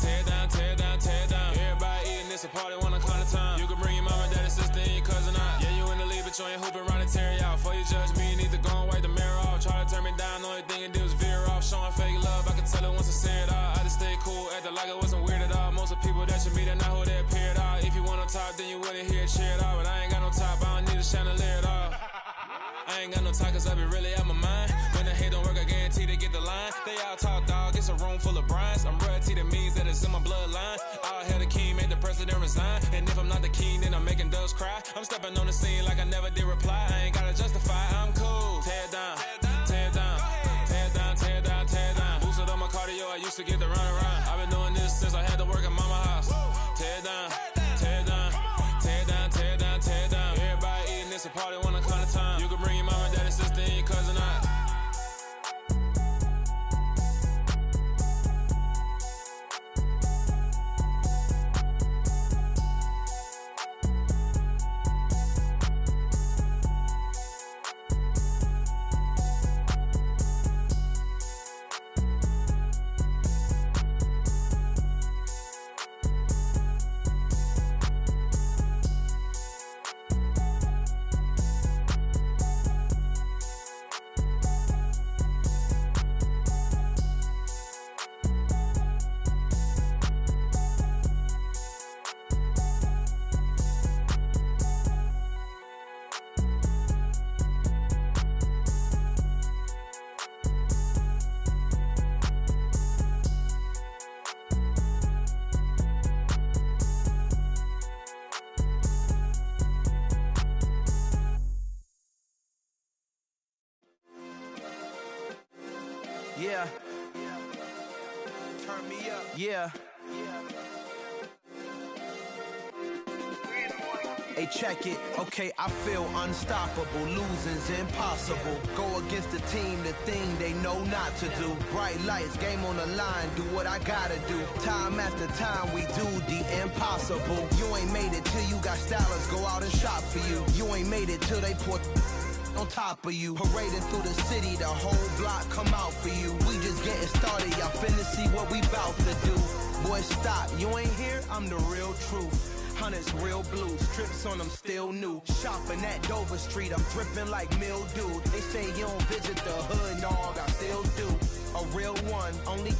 [SPEAKER 4] tear down, tear down, tear down. Everybody eating, it's a party, wanna climb the time. You can bring your mama, daddy, sister, and your cousin out. Yeah, you in the lead, but you ain't hooping around and tear out. Before you judge me, you need to go and wipe the mirror off. Try to turn me down, only thing you do is veer off. Showing fake love, I can tell it once I say it all. I just stay cool, acting like it wasn't weird at all. Most of the people that you meet are not who they appear at all. If you want on top, then you wouldn't hear it cheer at all. But I ain't got no top, I don't need a chandelier at all. I ain't got no talk cause I be really out my mind. When the hate don't work, I guarantee they get the line. They all talk dog, it's a room full of brinds. I'm royalty, that means that it's in my bloodline. All hell the king, made the president resign. And if I'm not the king, then I'm making doves cry. I'm stepping on the scene like I never did reply. I ain't gotta justify, I'm cool. Tear down, tear down, tear down, tear down, tear down.
[SPEAKER 8] Yeah. Turn me up. Yeah. Hey, check it. Okay, I feel unstoppable. Losing's impossible. Go against the team, the thing they know not to do. Bright lights, game on the line. Do what I gotta do. Time after time, we do the impossible. You ain't made it till you got stylers go out and shop for you. You ain't made it till they pour on top of you. Parading through the city, the whole block come out for you. We just getting started, y'all finna see what we bout to do. Boy, stop, you ain't here, I'm the real truth. Hunters, real blue, strips on them still new. Shopping at Dover Street, I'm dripping like mildew. They say you don't visit the hood, dog, I still do. A real one, only